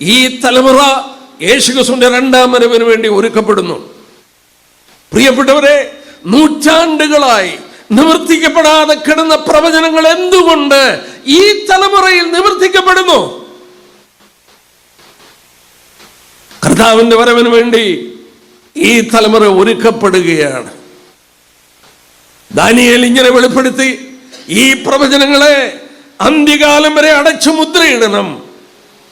ഈ തലമുറ യേശുക്രിസ്തുവിന്റെ രണ്ടാം വരവിന് വേണ്ടി ഒരുക്കപ്പെടുന്നു. പ്രിയപ്പെട്ടവരെ, നൂറ്റാണ്ടുകളായി നിവർത്തിക്കപ്പെടാതെ കിടന്ന പ്രവചനങ്ങൾ എന്തുകൊണ്ട് ഈ തലമുറയിൽ നിവർത്തിക്കപ്പെടുന്നു? കർത്താവിന്റെ വരവിന് വേണ്ടി ഈ തലമുറ ഒരുക്കപ്പെടുകയാണ്. ദാനിയേൽ ഇങ്ങനെ വെളിപ്പെടുത്തി, ഈ പ്രവചനങ്ങളെ അന്ത്യകാലം വരെ അടച്ചു മുദ്രയിടണം.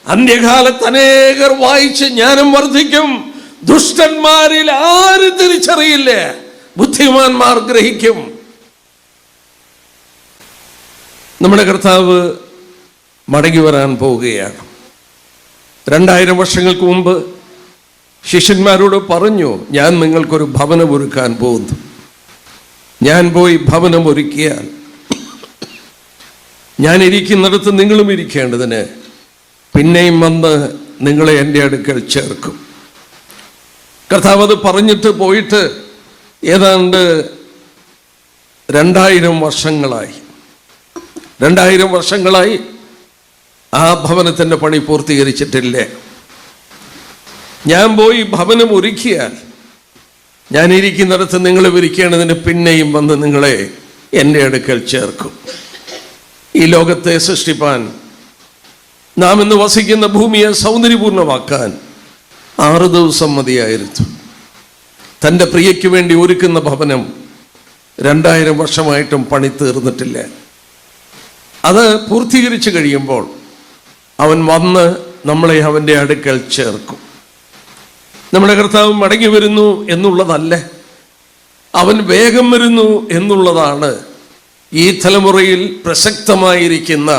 അന്ത്യകാലത്ത് അനേകർ വായിച്ച് ജ്ഞാനം വർദ്ധിക്കും. ദുഷ്ടന്മാരിൽ ആരും തിരിച്ചറിയില്ല, ബുദ്ധിമാന്മാർ ഗ്രഹിക്കും. നമ്മുടെ കർത്താവ് മടങ്ങി വരാൻ പോവുകയാണ്. 2000 വർഷങ്ങൾക്ക് മുമ്പ് ശിഷ്യന്മാരോട് പറഞ്ഞു, ഞാൻ നിങ്ങൾക്കൊരു ഭവനം ഒരുക്കാൻ പോകുന്നു. ഞാൻ പോയി ഭവനം ഒരുക്കിയാൽ ഞാൻ ഇരിക്കുന്നിടത്ത് നിങ്ങളും ഇരിക്കേണ്ടതിന് പിന്നെയും വന്ന് നിങ്ങളെ എൻ്റെ അടുക്കൽ ചേർക്കും. കർത്താവ് അത് പറഞ്ഞിട്ട് പോയിട്ട് ഏതാണ്ട് 2000 വർഷങ്ങളായി. 2000 വർഷങ്ങളായി ആ ഭവനത്തിൻ്റെ പണി പൂർത്തീകരിച്ചിട്ടില്ലേ. ഞാൻ പോയി ഭവനം ഒരുക്കിയാൽ ഞാൻ ഇരിക്കുന്നിടത്ത് നിങ്ങൾ ഇരിക്കേണ്ടതിന് പിന്നെയും വന്ന് നിങ്ങളെ എൻ്റെ അടുക്കൽ ചേർക്കും. ഈ ലോകത്തെ സൃഷ്ടിപ്പാൻ, നാം ഇന്ന് വസിക്കുന്ന ഭൂമിയെ സൗന്ദര്യപൂർണ്ണമാക്കാൻ 6 ദിവസം മതിയായിരുന്നു. തൻ്റെ പ്രിയയ്ക്ക് വേണ്ടി ഒരുക്കുന്ന ഭവനം 2000 വർഷമായിട്ടും പണി തീർന്നിട്ടില്ല. അത് പൂർത്തീകരിച്ചു കഴിയുമ്പോൾ അവൻ വന്ന് നമ്മളെ അവൻ്റെ അടുക്കൽ ചേർക്കും. നമ്മുടെ കർത്താവ് മടങ്ങി വരുന്നു എന്നുള്ളതല്ല, അവൻ വേഗം വരുന്നു എന്നുള്ളതാണ് ഈ തലമുറയിൽ പ്രസക്തമായിരിക്കുന്ന,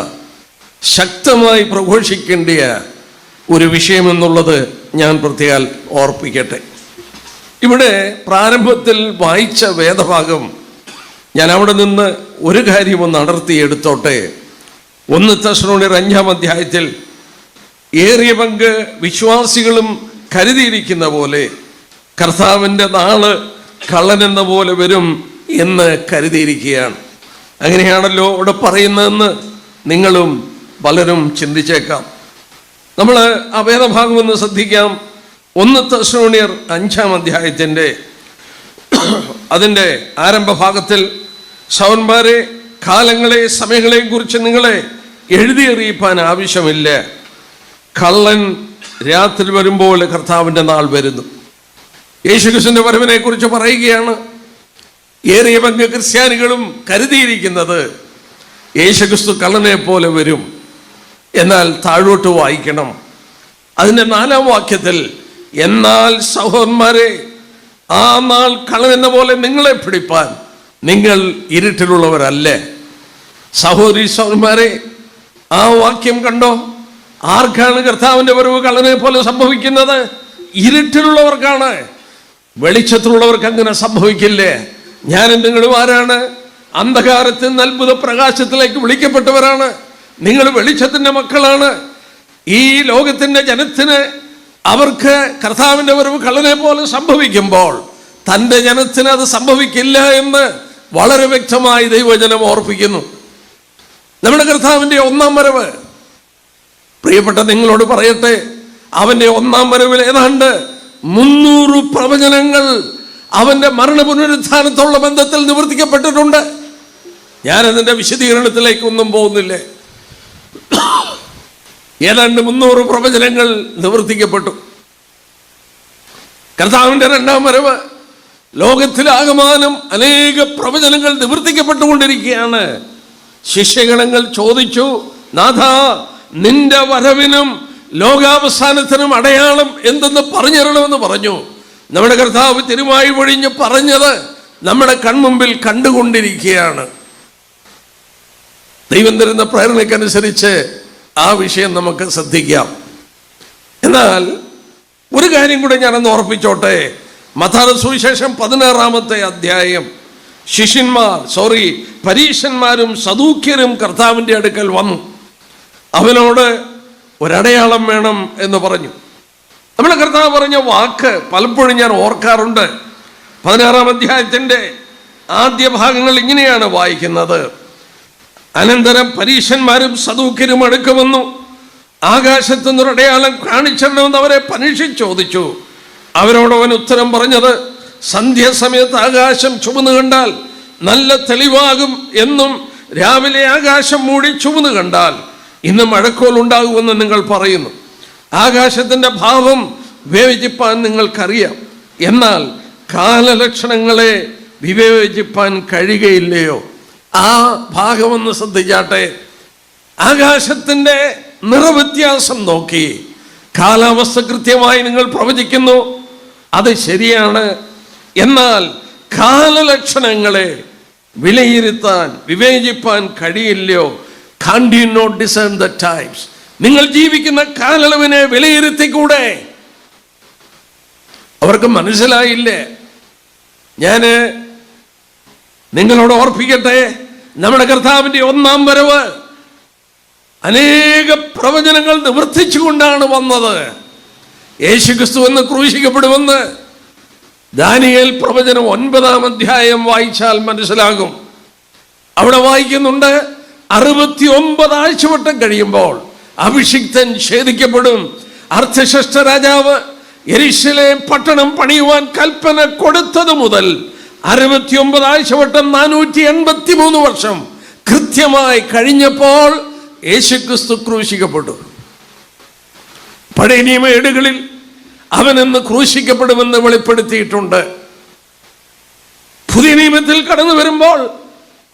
ശക്തമായി പ്രഘോഷിക്കേണ്ട ഒരു വിഷയമെന്നുള്ളത് ഞാൻ പ്രത്യേകം ഓർപ്പിക്കട്ടെ. ഇവിടെ പ്രാരംഭത്തിൽ വായിച്ച വേദഭാഗം ഞാൻ അവിടെ നിന്ന് ഒരു കാര്യം ഒന്ന് അടർത്തിയെടുത്തോട്ടെ. 1 തെസ്സലോനിയർ 5-ാം അധ്യായത്തിൽ ഏറിയ പങ്ക് വിശ്വാസികളും കരുതിയിരിക്കുന്ന പോലെ കർത്താവിൻ്റെ നാള് കള്ളനെന്ന പോലെ വരും എന്ന് കരുതിയിരിക്കുകയാണ്. അങ്ങനെയാണല്ലോ ഇവിടെ പറയുന്നതെന്ന് നിങ്ങളും പലരും ചിന്തിച്ചേക്കാം. നമ്മൾ ആ വേദഭാഗം ഒന്ന് ശ്രദ്ധിക്കാം. 1 തെസ്സലോനിയർ 5-ാം അധ്യായത്തിൻ്റെ അതിൻ്റെ ആരംഭ ഭാഗത്തിൽ, സഹോദരന്മാരെ, കാലങ്ങളെ സമയങ്ങളെയും കുറിച്ച് നിങ്ങളെ എഴുതിയറിയിപ്പാൻ ആവശ്യമില്ല. കള്ളൻ രാത്രി വരുമ്പോൾ കർത്താവിൻ്റെ നാൾ വരുന്നു. യേശുക്രിസ്തുവിന്റെ വരവിനെ കുറിച്ച് പറയുകയാണ്. ഏറിയ പങ്ക് ക്രിസ്ത്യാനികളും കരുതിയിരിക്കുന്നത് യേശുക്രിസ്തു കള്ളനെ പോലെ വരും. എന്നാൽ താഴോട്ട് വായിക്കണം. അതിൻ്റെ 4-ാം വാക്യത്തിൽ, എന്നാൽ സഹോദരന്മാരെ, ആ നാൾ കള്ളനെന്ന പോലെ നിങ്ങളെ പിടിപ്പാൻ നിങ്ങൾ ഇരുട്ടിലുള്ളവരല്ലേ. സഹോദരി സഹോദരന്മാരെ, ആ വാക്യം കണ്ടോ? ആർക്കാണ് കർത്താവിൻ്റെ വരവ് കള്ളനെ പോലെ സംഭവിക്കുന്നത്? ഇരുട്ടിലുള്ളവർക്കാണ്. വെളിച്ചത്തിലുള്ളവർക്ക് അങ്ങനെ സംഭവിക്കില്ലേ. ഞാനും നിങ്ങളും ആരാണ്? അന്ധകാരത്തിൽ നിന്ന് അത്ഭുത പ്രകാശത്തിലേക്ക് വിളിക്കപ്പെട്ടവരാണ്. നിങ്ങൾ വെളിച്ചത്തിൻ്റെ മക്കളാണ്. ഈ ലോകത്തിൻ്റെ ജനത്തിന്, അവർക്ക് കർത്താവിൻ്റെ വരവ് കള്ളനെ പോലെ സംഭവിക്കുമ്പോൾ തൻ്റെ ജനത്തിന് അത് സംഭവിക്കില്ല എന്ന് വളരെ വ്യക്തമായി ദൈവവചനം ഓർപ്പിക്കുന്നു. നമ്മുടെ കർത്താവിൻ്റെ 1-ാം വരവ്, പ്രിയപ്പെട്ട നിങ്ങളോട് പറയട്ടെ, അവൻ്റെ 1-ാം വരവിൽ ഏതാണ്ട് 300 പ്രവചനങ്ങൾ അവൻ്റെ മരണ പുനരുത്ഥാനത്തുള്ള ബന്ധത്തിൽ നിവർത്തിക്കപ്പെട്ടിട്ടുണ്ട്. ഞാനതിൻ്റെ വിശദീകരണത്തിലേക്കൊന്നും പോകുന്നില്ല. ഏതാണ്ട് 300 പ്രവചനങ്ങൾ നിവർത്തിക്കപ്പെട്ടു. കർത്താവിൻ്റെ 2-ാം വരവ് ലോകത്തിലാകമാനം അനേക പ്രവചനങ്ങൾ നിവർത്തിക്കപ്പെട്ടുകൊണ്ടിരിക്കുകയാണ്. ശിഷ്യഗണങ്ങൾ ചോദിച്ചു, നാഥാ, നിന്റെ വരവിനും ലോകാവസാനത്തിനും അടയാളം എന്തെന്ന് പറഞ്ഞു തരണമെന്ന് പറഞ്ഞു. നമ്മുടെ കർത്താവ് തിരുമായി ഒഴിഞ്ഞ് പറഞ്ഞത് നമ്മുടെ കൺമുമ്പിൽ കണ്ടുകൊണ്ടിരിക്കുകയാണ്. ദൈവം തരുന്ന പ്രേരണയ്ക്കനുസരിച്ച് ആ വിഷയം നമുക്ക് ശ്രദ്ധിക്കാം. എന്നാൽ ഒരു കാര്യം കൂടെ ഞാനൊന്ന് ഓർപ്പിച്ചോട്ടെ. മത്തായിയുടെ സുവിശേഷം 16-ാമത്തെ അധ്യായം, പരീശന്മാരും സദൂക്യരും കർത്താവിൻ്റെ അടുക്കൽ വന്നു. അവനോട് ഒരടയാളം വേണം എന്ന് പറഞ്ഞു. നമ്മുടെ കർത്താവ് പറഞ്ഞ വാക്ക് പലപ്പോഴും ഞാൻ ഓർക്കാറുണ്ട്. 16-ാം അധ്യായത്തിൻ്റെ ആദ്യ ഭാഗങ്ങൾ ഇങ്ങനെയാണ് വായിക്കുന്നത്. അനന്തരം പരീശന്മാരും സദൂക്യരും അടുക്ക വന്നു. ആകാശത്തു നിന്നൊരു അടയാളം കാണിച്ചിടണമെന്ന് അവരെ പരീക്ഷിച്ച് ചോദിച്ചു. അവരോട് അവൻ ഉത്തരം പറഞ്ഞത്, സന്ധ്യാസമയത്ത് ആകാശം ചുവന്നു കണ്ടാൽ നല്ല തെളിവാകും എന്നും രാവിലെ ആകാശം മൂടി ചുവന്നു കണ്ടാൽ ഇന്ന് മഴക്കോൾ ഉണ്ടാകുമെന്ന് നിങ്ങൾ പറയുന്നു. ആകാശത്തിൻ്റെ ഭാവം വിവേചിപ്പാൻ നിങ്ങൾക്കറിയാം, എന്നാൽ കാലലക്ഷണങ്ങളെ വിവേചിപ്പാൻ കഴിയുകയില്ലയോ? ആ ഭാഗമൊന്ന് ശ്രദ്ധിച്ചാട്ടെ. ആകാശത്തിൻ്റെ നിറവ്യത്യാസം നോക്കി കാലാവസ്ഥ കൃത്യമായി നിങ്ങൾ പ്രവചിക്കുന്നു, അത് ശരിയാണ്. എന്നാൽ കാലലക്ഷണങ്ങളെ വിലയിരുത്താൻ വിവേചിപ്പാൻ കഴിയില്ലയോ? Can't you not discern the times? നിങ്ങൾ ജീവിക്കുന്ന കാലയളവിനെ വിലയിരുത്തിക്കൂടെ? അവർക്ക് മനസ്സിലായില്ലേ? ഞാൻ നിങ്ങളോട് ഓർപ്പിക്കട്ടെ, നമ്മുടെ കർത്താവിൻ്റെ ഒന്നാം വരവ് അനേക പ്രവചനങ്ങൾ നിവർത്തിച്ചുകൊണ്ടാണ് വന്നത്. യേശുക്രിസ്തു എന്ന് ക്രൂശിക്കപ്പെടുമെന്ന് ദാനിയേൽ പ്രവചനം 9-ാം അധ്യായം വായിച്ചാൽ മനസ്സിലാകും. അവിടെ വായിക്കുന്നുണ്ട്, 69 ആഴ്ചവട്ടം കഴിയുമ്പോൾ അഭിഷിക്തൻ ഛേദിക്കപ്പെടും. അർത്ഥശഷ്ട രാജാവ് യെരൂശലേം പട്ടണം പണിയുവാൻ കൽപ്പന കൊടുത്തത് മുതൽ 69 ആഴ്ചവട്ടം 483 വർഷം കൃത്യമായി കഴിഞ്ഞപ്പോൾ യേശുക്രിസ്തു ക്രൂശിക്കപ്പെട്ടു. പഴയ നിയമ ഏടുകളിൽ അവനെന്ന് ക്രൂശിക്കപ്പെടുമെന്ന് വെളിപ്പെടുത്തിയിട്ടുണ്ട്. പുതിയ നിയമത്തിൽ കടന്നു വരുമ്പോൾ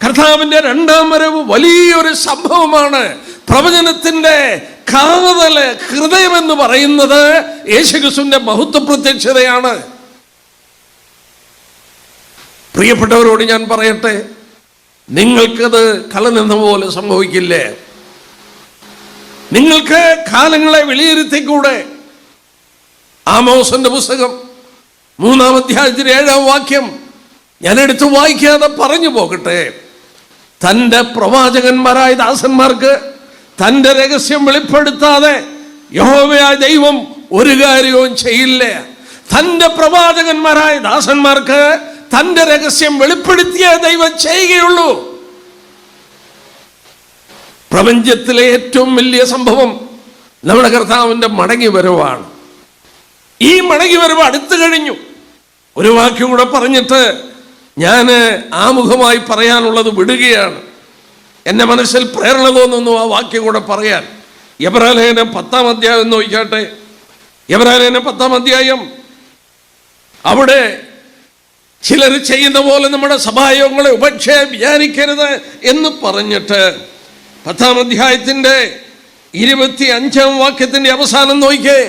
കർത്താവിന്റെ രണ്ടാം വരവ് വലിയൊരു സംഭവമാണ്. പ്രവചനത്തിന്റെ കാതല് ഹൃദയം എന്ന് പറയുന്നത് യേശുക്രിസ്തുവിന്റെ മഹത്വ പ്രത്യക്ഷതയാണ്. പ്രിയപ്പെട്ടവരോട് ഞാൻ പറയട്ടെ, നിങ്ങൾക്കത് കളനെന്ന പോലെ സംഭവിക്കില്ലേ? നിങ്ങൾക്ക് കാലങ്ങളെ വിലയിരുത്തിക്കൂടെ? ആമോസിന്റെ പുസ്തകം 3-ാം അധ്യായത്തിലെ 7-ാം വാക്യം ഞാൻ എടുത്ത് വായിക്കാതെ പറഞ്ഞു പോകട്ടെ. തൻ്റെ പ്രവാചകന്മാരായ ദാസന്മാർക്ക് തൻ്റെ രഹസ്യം വെളിപ്പെടുത്താതെ യഹോവയായ ദൈവം ഒരു കാര്യവും ചെയ്യില്ല. തൻ്റെ പ്രവാചകന്മാരായ ദാസന്മാർക്ക് തൻ്റെ രഹസ്യം വെളിപ്പെടുത്തിയ ദൈവം ചെയ്യുകയുള്ളൂ. പ്രപഞ്ചത്തിലെ ഏറ്റവും വലിയ സംഭവം നമ്മുടെ കർത്താവിൻ്റെ മടങ്ങി വരവാണ്. ഈ മടങ്ങി വരവ് അടുത്തു കഴിഞ്ഞു. ഒരു വാക്യം കൂടെ പറഞ്ഞിട്ട് ഞാൻ ആമുഖമായി പറയാനുള്ളത് വിടുകയാണ്. എൻ്റെ മനസ്സിൽ പ്രേരണ തോന്നുന്നു ആ വാക്യം കൂടെ പറയാൻ. എബ്രായലേഖനം 10-ാം അധ്യായം എന്ന് നോക്കിയാട്ടെ. എബ്രായലേഖനം 10-ാം അധ്യായം, അവിടെ ചിലർ ചെയ്യുന്ന പോലെ നമ്മുടെ സഭായോഗങ്ങളെ ഉപേക്ഷയെ വിചാരിക്കരുത് എന്ന് പറഞ്ഞിട്ട് 10-ാം അധ്യായത്തിൻ്റെ 25-ാം വാക്യത്തിൻ്റെ അവസാനം നോക്കിയേ.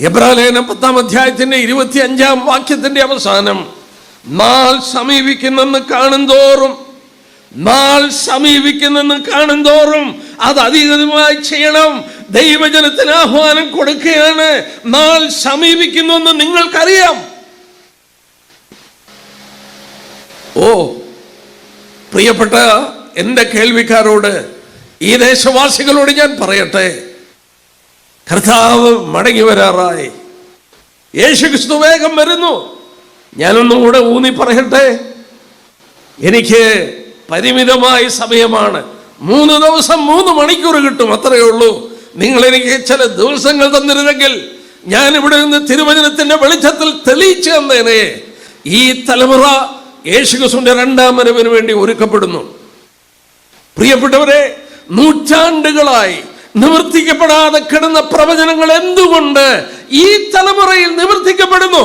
എബ്രായലേഖനം 10-ാം അധ്യായത്തിൻ്റെ 25-ാം വാക്യത്തിൻ്റെ അവസാനം, നാൾ സമീപിക്കുന്നെന്ന് കാണുന്തോറും അത് അധികമായി ചെയ്യണം. ദൈവജനത്തിന് ആഹ്വാനം കൊടുക്കുകയാണ്. നാൾ സമീപിക്കുന്നെന്ന് നിങ്ങൾക്കറിയാം. ഓ പ്രിയപ്പെട്ട എൻ്റെ കേൾവിക്കാരോട്, ഈ ദേശവാസികളോട് ഞാൻ പറയട്ടെ, കർത്താവ് മടങ്ങി വരാറായി. യേശുക്രിസ്തു വേഗം വരുന്നു. ഞാനൊന്നും കൂടെ ഊന്നി പറയട്ടെ, എനിക്ക് പരിമിതമായ സമയമാണ്. 3 ദിവസം 3 മണിക്കൂർ കിട്ടും, അത്രയേ ഉള്ളൂ. നിങ്ങൾ എനിക്ക് ചില ദിവസങ്ങൾ തന്നിരുന്നെങ്കിൽ ഞാൻ ഇവിടെ നിന്ന് തിരുവചനത്തിന്റെ വെളിച്ചത്തിൽ തെളിയിച്ചു തന്നേനെ. ഈ തലമുറ യേശുക്രിസ്തുവിന്റെ രണ്ടാം വരവിന് വേണ്ടി ഒരുക്കപ്പെടുന്നു. പ്രിയപ്പെട്ടവരെ, നൂറ്റാണ്ടുകളായി നിവർത്തിക്കപ്പെടാതെ കിടന്ന പ്രവചനങ്ങൾ എന്തുകൊണ്ട് ഈ തലമുറയിൽ നിവർത്തിക്കപ്പെടുന്നു?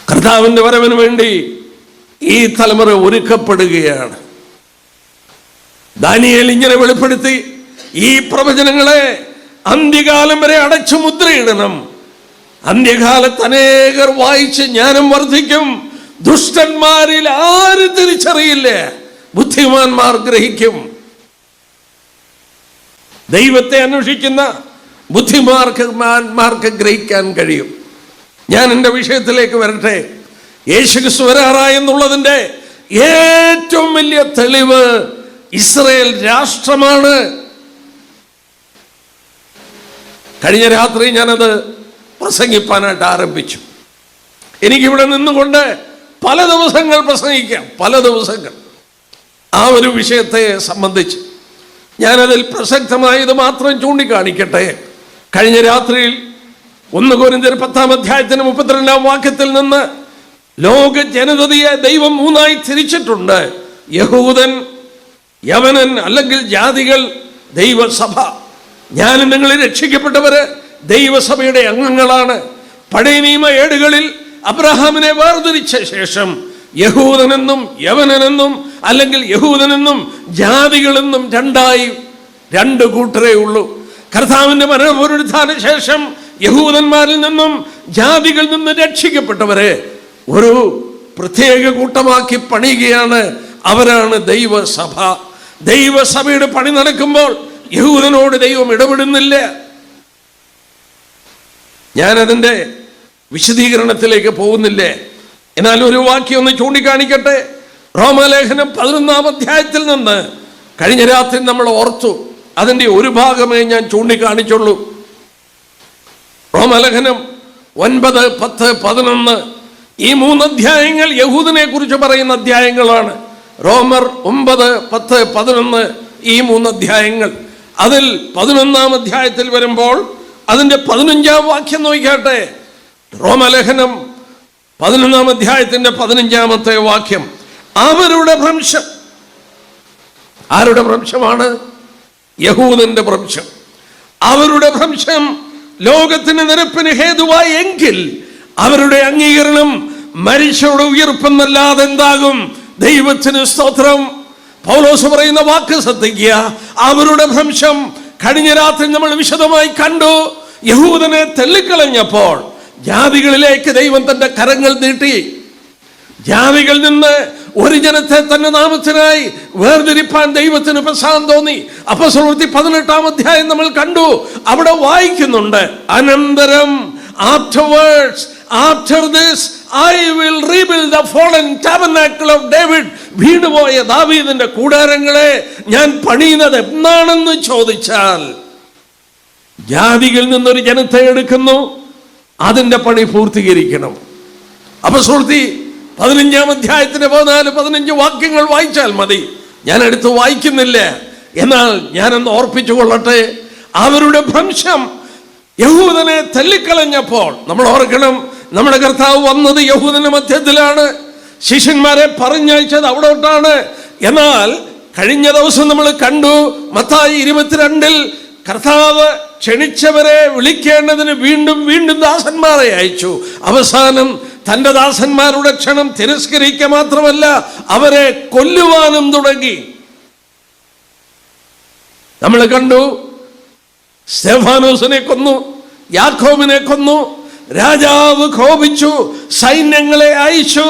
കർത്താവിന്റെ വരവിന് വേണ്ടി ഈ തലമുറ ഒരുക്കപ്പെടുകയാണ്. ദാനിയേൽ ഇങ്ങനെ വെളിപ്പെടുത്തി, ഈ പ്രവചനങ്ങളെ അന്ത്യകാലം വരെ അടച്ചു മുദ്രയിടണം. അന്ത്യകാലത്ത് അനേകർ വായിച്ച് ജ്ഞാനം വർദ്ധിക്കും. ദുഷ്ടന്മാരിൽ ആരും തിരിച്ചറിയില്ല, ബുദ്ധിമാന്മാർ ഗ്രഹിക്കും. ദൈവത്തെ അന്വേഷിക്കുന്ന ബുദ്ധിമാന്മാർക്ക് ഗ്രഹിക്കാൻ കഴിയും. ഞാൻ എൻ്റെ വിഷയത്തിലേക്ക് വരട്ടെ. യേശുക്രിസ്തു വരാറായെന്നുള്ളതിൻ്റെ ഏറ്റവും വലിയ തെളിവ് ഇസ്രായേൽ രാഷ്ട്രമാണ്. കഴിഞ്ഞ രാത്രി ഞാനത് പ്രസംഗിപ്പാനായിട്ട് ആരംഭിച്ചു. എനിക്കിവിടെ നിന്നുകൊണ്ട് പല ദിവസങ്ങൾ പ്രസംഗിക്കാം, പല ദിവസങ്ങൾ ആ ഒരു വിഷയത്തെ സംബന്ധിച്ച്. ഞാനതിൽ പ്രസക്തമായത് മാത്രം ചൂണ്ടിക്കാണിക്കട്ടെ. കഴിഞ്ഞ രാത്രിയിൽ 1 കൊരിന്ത്യർ 10-ാം അധ്യായത്തിന് 32-ാം വാക്യത്തിൽ നിന്ന് ലോക ജനതയെ ദൈവം 3ആയി തിരിച്ചിട്ടുണ്ട്. യഹൂദൻ, യവനൻ അല്ലെങ്കിൽ ജാതികൾ, ദൈവസഭ. ഞാനും നിങ്ങളിൽ രക്ഷിക്കപ്പെട്ടവര് ദൈവസഭയുടെ അംഗങ്ങളാണ്. പഴയ നിയമ ഏടുകളിൽ അബ്രഹാമിനെ വേർതിരിച്ച ശേഷം യഹൂദനെന്നും യവനനെന്നും അല്ലെങ്കിൽ യഹൂദനെന്നും ജാതികളെന്നും രണ്ട് കൂട്ടരേ ഉള്ളൂ. കർത്താവിന്റെ മരണപുനരുത്ഥാന ശേഷം യഹൂദന്മാരിൽ നിന്നും ജാതികളിൽ നിന്നും രക്ഷിക്കപ്പെട്ടവരെ ഒരു പ്രത്യേക കൂട്ടമാക്കി പണിയുകയാണ്. അവരാണ് ദൈവസഭ. ദൈവസഭയുടെ പണി നടക്കുമ്പോൾ യഹൂദനോട് ദൈവം ഇടപെടുന്നില്ല. ഞാനതിൻ്റെ വിശദീകരണത്തിലേക്ക് പോകുന്നില്ലേ. എന്നാൽ ഒരു വാക്യം ഒന്ന് ചൂണ്ടിക്കാണിക്കട്ടെ. റോമാലേഖനം 11-ാം അധ്യായത്തിൽ നിന്ന് കഴിഞ്ഞ രാത്രി നമ്മൾ ഓർത്തു. അതിൻ്റെ ഒരു ഭാഗമേ ഞാൻ ചൂണ്ടിക്കാണിച്ചുള്ളൂ. റോമാലേഖനം 9, 10, 11 ഈ 3 അധ്യായങ്ങൾ യഹൂദനെ കുറിച്ച് പറയുന്ന അധ്യായങ്ങളാണ്. റോമർ 9, 10, 11 ഈ 3 അധ്യായങ്ങൾ. അതിൽ 11-ാം അധ്യായത്തിൽ വരുമ്പോൾ അതിൻ്റെ 15-ാം വാക്യം നോക്കിയാട്ടെ. റോമലേഖനം 11-ാം അധ്യായത്തിന്റെ 15-ാമത്തെ വാക്യം. അവരുടെ ഭ്രംശം. ആരുടെ ഭ്രംശമാണ്? യഹൂദന്റെ ഭ്രംശം. അവരുടെ ഭ്രംശം ലോകത്തിന് നിരപ്പിന് ഹേതുവായി എങ്കിൽ അവരുടെ അംഗീകരണം മരിച്ചവരുടെ ഉയർപ്പെന്നല്ലാതെ എന്താകും? ദൈവത്തിന് സ്തോത്രം. പൗലോസ് പറയുന്ന വാക്ക് ശ്രദ്ധിക്കുക. അവരുടെ ഭ്രംശം. കഴിഞ്ഞ രാത്രി നമ്മൾ വിശദമായി കണ്ടു. യഹൂദനെ തള്ളിക്കളഞ്ഞപ്പോൾ ജാതികളിലേക്ക് ദൈവം തന്റെ കരങ്ങൾ നീട്ടി. ജാതികളിൽ നിന്ന് ഒരു ജനത്തെ തന്റെ നാമത്തിനായി വേർതിരിപ്പാൻ ദൈവത്തിന് പ്രസാദം തോന്നി. അപ്പോസ്തലപ്രവൃത്തി 18-ാം അധ്യായം നമ്മൾ കണ്ടു. അവിടെ വായിക്കുന്നുണ്ട്, അനന്തരം after this I will rebuild the fallen tabernacle of David. വീണുപോയ ദാവീദിന്റെ കൂടാരങ്ങളെ ഞാൻ പണിയുന്നത് എന്നാണെന്ന് ചോദിച്ചാൽ, ജാതികളിൽ നിന്നൊരു ജനത്തെ എടുക്കുന്നു, അതിന്റെ പണി പൂർത്തീകരിക്കണം. അപ്പോസ്തലപ്രവൃത്തി 15-ാം അധ്യായത്തിന്റെ 14-15 വാക്യങ്ങൾ വായിച്ചാൽ മതി. ഞാൻ എടുത്ത് വായിക്കുന്നില്ല. എന്നാൽ ഞാനൊന്ന് ഓർപ്പിച്ചു കൊള്ളട്ടെ. അവരുടെ ഭ്രംശം യഹൂദനെ തള്ളിക്കളഞ്ഞപ്പോൾ, നമ്മൾ ഓർക്കണം, നമ്മുടെ കർത്താവ് വന്നത് യഹൂദന്റെ മധ്യത്തിലാണ്. ശിഷ്യന്മാരെ പറഞ്ഞയച്ചത് അവിടോട്ടാണ്. എന്നാൽ കഴിഞ്ഞ ദിവസം നമ്മൾ കണ്ടു, മത്തായി 22-ൽ കർത്താവ് ക്ഷണിച്ചവരെ വിളിക്കേണ്ടതിന് വീണ്ടും വീണ്ടും ദാസന്മാരെ അയച്ചു. അവസാനം തന്റെ ദാസന്മാരുടെ ക്ഷണം തിരസ്കരിക്കുക മാത്രമല്ല, അവരെ കൊല്ലുവാനും തുടങ്ങി. നമ്മൾ കണ്ടു, സ്തെഫാനോസിനെ കൊന്നു, യാക്കോബിനെ കൊന്നു. രാജാവ് കോപിച്ചു, സൈന്യങ്ങളെ അയച്ചു,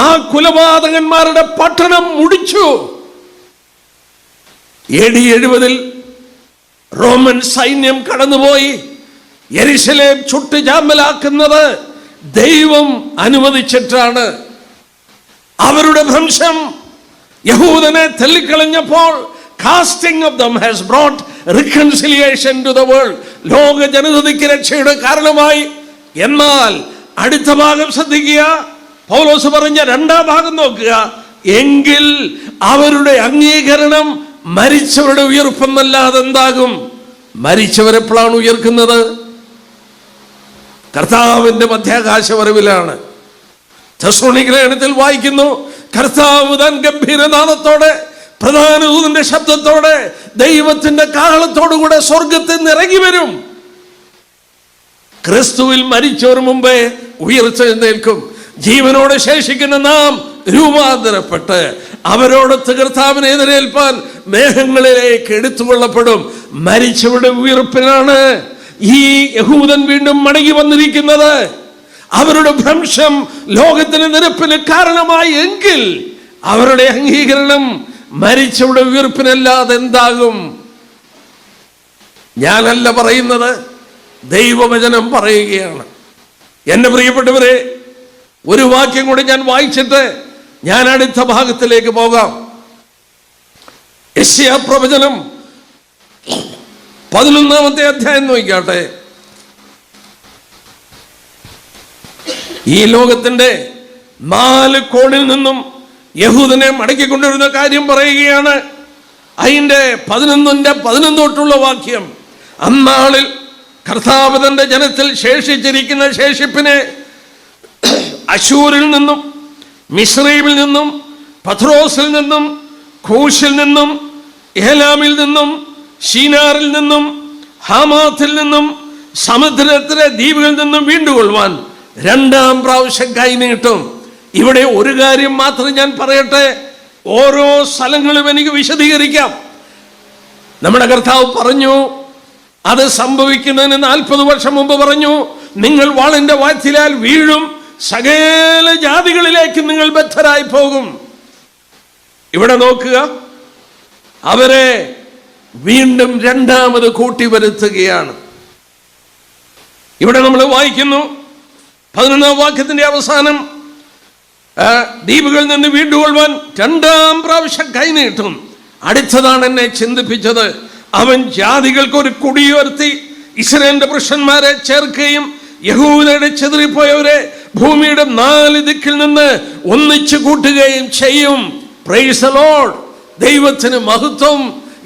ആ കുലപാതകന്മാരുടെ പട്ടണം മുടിച്ചു. AD 70-ൽ റോമൻ സൈന്യം കടന്നുപോയി. യെരുശലേം ചുട്ട് ചാമ്പലാക്കുന്നത് ദൈവം അനുവദിച്ചിട്ടാണ്. അവരുടെ ഭ്രംശം യഹൂദനെ തള്ളിക്കളഞ്ഞപ്പോൾ casting of them has brought reconciliation to the world. ലോക ജനതയ്ക്ക് രക്ഷയുടെ കാരണമായി. എന്നാൽ അടുത്ത ഭാഗം ശ്രദ്ധിക്കുക. പൗലോസ് പറഞ്ഞ 2-ാം ഭാഗം നോക്കുക. എങ്കിൽ അവരുടെ അംഗീകരണം മരിച്ചവരുടെ ഉയർപ്പെന്നല്ലാതെ എന്താകും? മരിച്ചവരെപ്പോഴാണ് ഉയർക്കുന്നത്? കർത്താവിന്റെ മധ്യാകാശ വരവിലാണ്. തെസ്സലോനിക്ക ലേഖനത്തിൽ വായിക്കുന്നു, കർത്താവ് താൻ ഗംഭീരനാദത്തോടെ, പ്രധാന ദൂതന്റെ ശബ്ദത്തോടെ, ദൈവത്തിന്റെ കാഹളത്തോടുകൂടെ സ്വർഗത്തിൽ നിന്ന് ഇറങ്ങി വരും. ക്രിസ്തുവിൽ മരിച്ചവർ മുമ്പേ ഉയർത്തെഴുന്നേൽക്കും. ജീവനോടെ ശേഷിക്കുന്ന നാം രൂപാന്തരപ്പെട്ട് അവരോടൊത്ത് കർത്താവിനെ എതിരേൽപ്പാൻ മേഘങ്ങളിലേക്ക് എടുത്തുകൊള്ളപ്പെടും. മരിച്ചവരുടെ ഉയർപ്പിനാണ് ഈ യഹൂദൻ വീണ്ടും മടങ്ങി വന്നിരിക്കുന്നത്. അവരുടെ ഭ്രംശം ലോകത്തിന് നിരപ്പിന് കാരണമായി എങ്കിൽ അവരുടെ അംഗീകരണം മരിച്ചവരുടെ ഉയർപ്പിനല്ലാതെ എന്താകും? ഞാനല്ല പറയുന്നത്, ദൈവവചനം പറയുകയാണ്. എന്റെ പ്രിയപ്പെട്ടവരെ, ഒരു വാക്യം കൂടി ഞാൻ വായിച്ചിട്ട് ഞാൻ അടുത്ത ഭാഗത്തിലേക്ക് പോകാം. യെശയ്യാ പ്രവചനം 11-ാമത്തെ അധ്യായം നോക്കിക്കാട്ടെ. ഈ ലോകത്തിന്റെ 4 കോണിൽ നിന്നും യഹൂദനെ മടക്കിക്കൊണ്ടിരുന്ന കാര്യം പറയുകയാണ്. അതിൻ്റെ 11 തൊട്ടുള്ള വാക്യം, അന്നാളിൽ കർത്താവ് തന്റെ ജനത്തിൽ ശേഷിച്ചിരിക്കുന്ന ശേഷിപ്പിനെ അശൂരിൽ നിന്നും മിസ്രൈമിൽ നിന്നും പത്രോസിൽ നിന്നും കൂശിൽ നിന്നും ഏലാമിൽ നിന്നും ഷീനാറിൽ നിന്നും ഹാമാത്തിൽ നിന്നും സമുദ്രത്തിലെ ദ്വീപുകളിൽ നിന്നും വീണ്ടുകൊള്ളുവാൻ 2-ാം പ്രാവശ്യം കൈ നീട്ടും. ഇവിടെ ഒരു കാര്യം മാത്രം ഞാൻ പറയട്ടെ, ഓരോ സ്ഥലങ്ങളും എനിക്ക് വിശദീകരിക്കാം. നമ്മുടെ കർത്താവ് പറഞ്ഞു, അത് സംഭവിക്കുന്നതിന് 40 വർഷം മുമ്പ് പറഞ്ഞു, നിങ്ങൾ വാളിന്റെ വായ്ത്തലാൽ വീഴും, സകല ജാതികളിലേക്ക് നിങ്ങൾ ബദ്ധരായി പോകും. ഇവിടെ നോക്കുക, അവരെ വീണ്ടും 2ാമത് കൂട്ടി വരുത്തുകയാണ്. ഇവിടെ നമ്മൾ വായിക്കുന്നു 11-ാം വാക്യത്തിന്റെ അവസാനം, ദ്വീപുകളിൽ നിന്ന് വീണ്ടുകൊള്ളുവാൻ 2-ാം പ്രാവശ്യം കൈനീട്ടും. അടുത്തതാണ് എന്നെ ചിന്തിപ്പിച്ചത്. അവൻ ജാതികൾക്ക് ഒരു കൊടിയുയർത്തി ഇസ്രായേലിന്റെ പുരുഷന്മാരെ ചേർക്കുകയും യഹൂദയുടെ ചെതറിപ്പോയവരെ ഭൂമിയുടെ 4 ദിക്കിൽ നിന്ന് ഒന്നിച്ചു കൂട്ടുകയും ചെയ്യും. Praise the Lord. ദൈവത്തിന് മഹത്വം.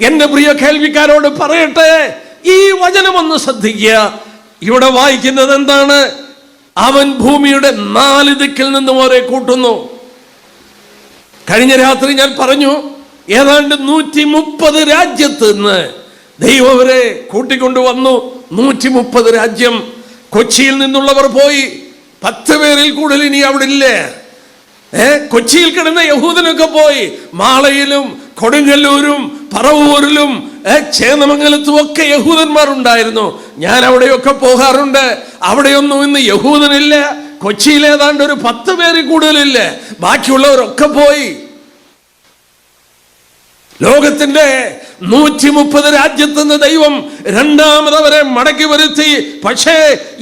എന്റെ പ്രിയ കേൾവിക്കാരോട് പറയട്ടെ, ഈ വചനം ഒന്ന് ശ്രദ്ധിക്കുക. ഇവിടെ വായിക്കുന്നത് എന്താണ്? അവൻ ഭൂമിയുടെ 4 ദിക്കിൽ നിന്നും അവരെ കൂട്ടുന്നു. കഴിഞ്ഞ രാത്രി ഞാൻ പറഞ്ഞു, ഏതാണ്ട് 130 രാജ്യത്ത് നിന്ന് ദൈവം അവരെ കൂട്ടിക്കൊണ്ടുവന്നു. 130 രാജ്യം. കൊച്ചിയിൽ നിന്നുള്ളവർ പോയി. 10 പേരിൽ കൂടുതൽ ഇനി അവിടെ ഇല്ലേ. കൊച്ചിയിൽ കിടന്ന യഹൂദനൊക്കെ പോയി. മാളയിലും കൊടുങ്ങല്ലൂരും പറവൂരിലും ചേന്നമംഗലത്തും ഒക്കെ യഹൂദന്മാരുണ്ടായിരുന്നു. ഞാൻ അവിടെയൊക്കെ പോകാറുണ്ട്. അവിടെയൊന്നും ഇന്ന് യഹൂദനില്ല. കൊച്ചിയിൽ ഏതാണ്ട് ഒരു 10 പേരിൽ കൂടുതലില്ല. ബാക്കിയുള്ളവരൊക്കെ പോയി. ലോകത്തിന്റെ 130 രാജ്യത്ത് നിന്ന് ദൈവം 2ാമത് അവരെ മടക്കി വരുത്തി. പക്ഷേ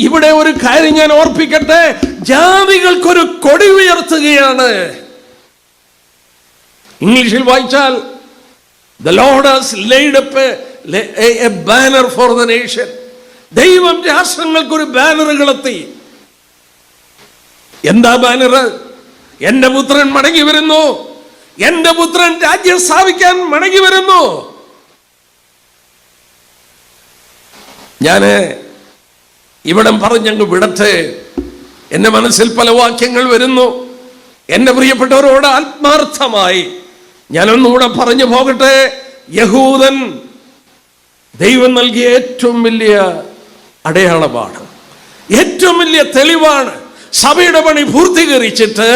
ഇവിടെ ഒരു കാര്യം ഞാൻ ഓർപ്പിക്കട്ടെ, ജാതികൾക്കൊരു കൊടി ഉയർത്തുകയാണ്. ഇംഗ്ലീഷിൽ വായിച്ചാൽ the Lord has laid up a banner for the nation. ദൈവം രാഷ്ട്രങ്ങൾക്കൊരു ബാനറുകളെത്തി. എന്താ ബാനർ? എന്റെ പുത്രൻ മടങ്ങി വരുന്നു, എന്റെ പുത്രൻ രാജ്യം സ്ഥാപിക്കാൻ മടങ്ങി വരുന്നു. ഞാന് ഇവിടം പറഞ്ഞങ്ങ് വിടട്ടെ. എന്റെ മനസ്സിൽ പല വാക്യങ്ങൾ വരുന്നു. എന്റെ പ്രിയപ്പെട്ടവരോട് ആത്മാർത്ഥമായി ഞാനൊന്നുകൂടെ പറഞ്ഞു പോകട്ടെ. യഹൂദൻ ദൈവം നൽകിയ ഏറ്റവും വലിയ അടയാളമാണ്, ഏറ്റവും വലിയ തെളിവാണ്. സഭയുടെ പണി പൂർത്തീകരിച്ചിട്ട്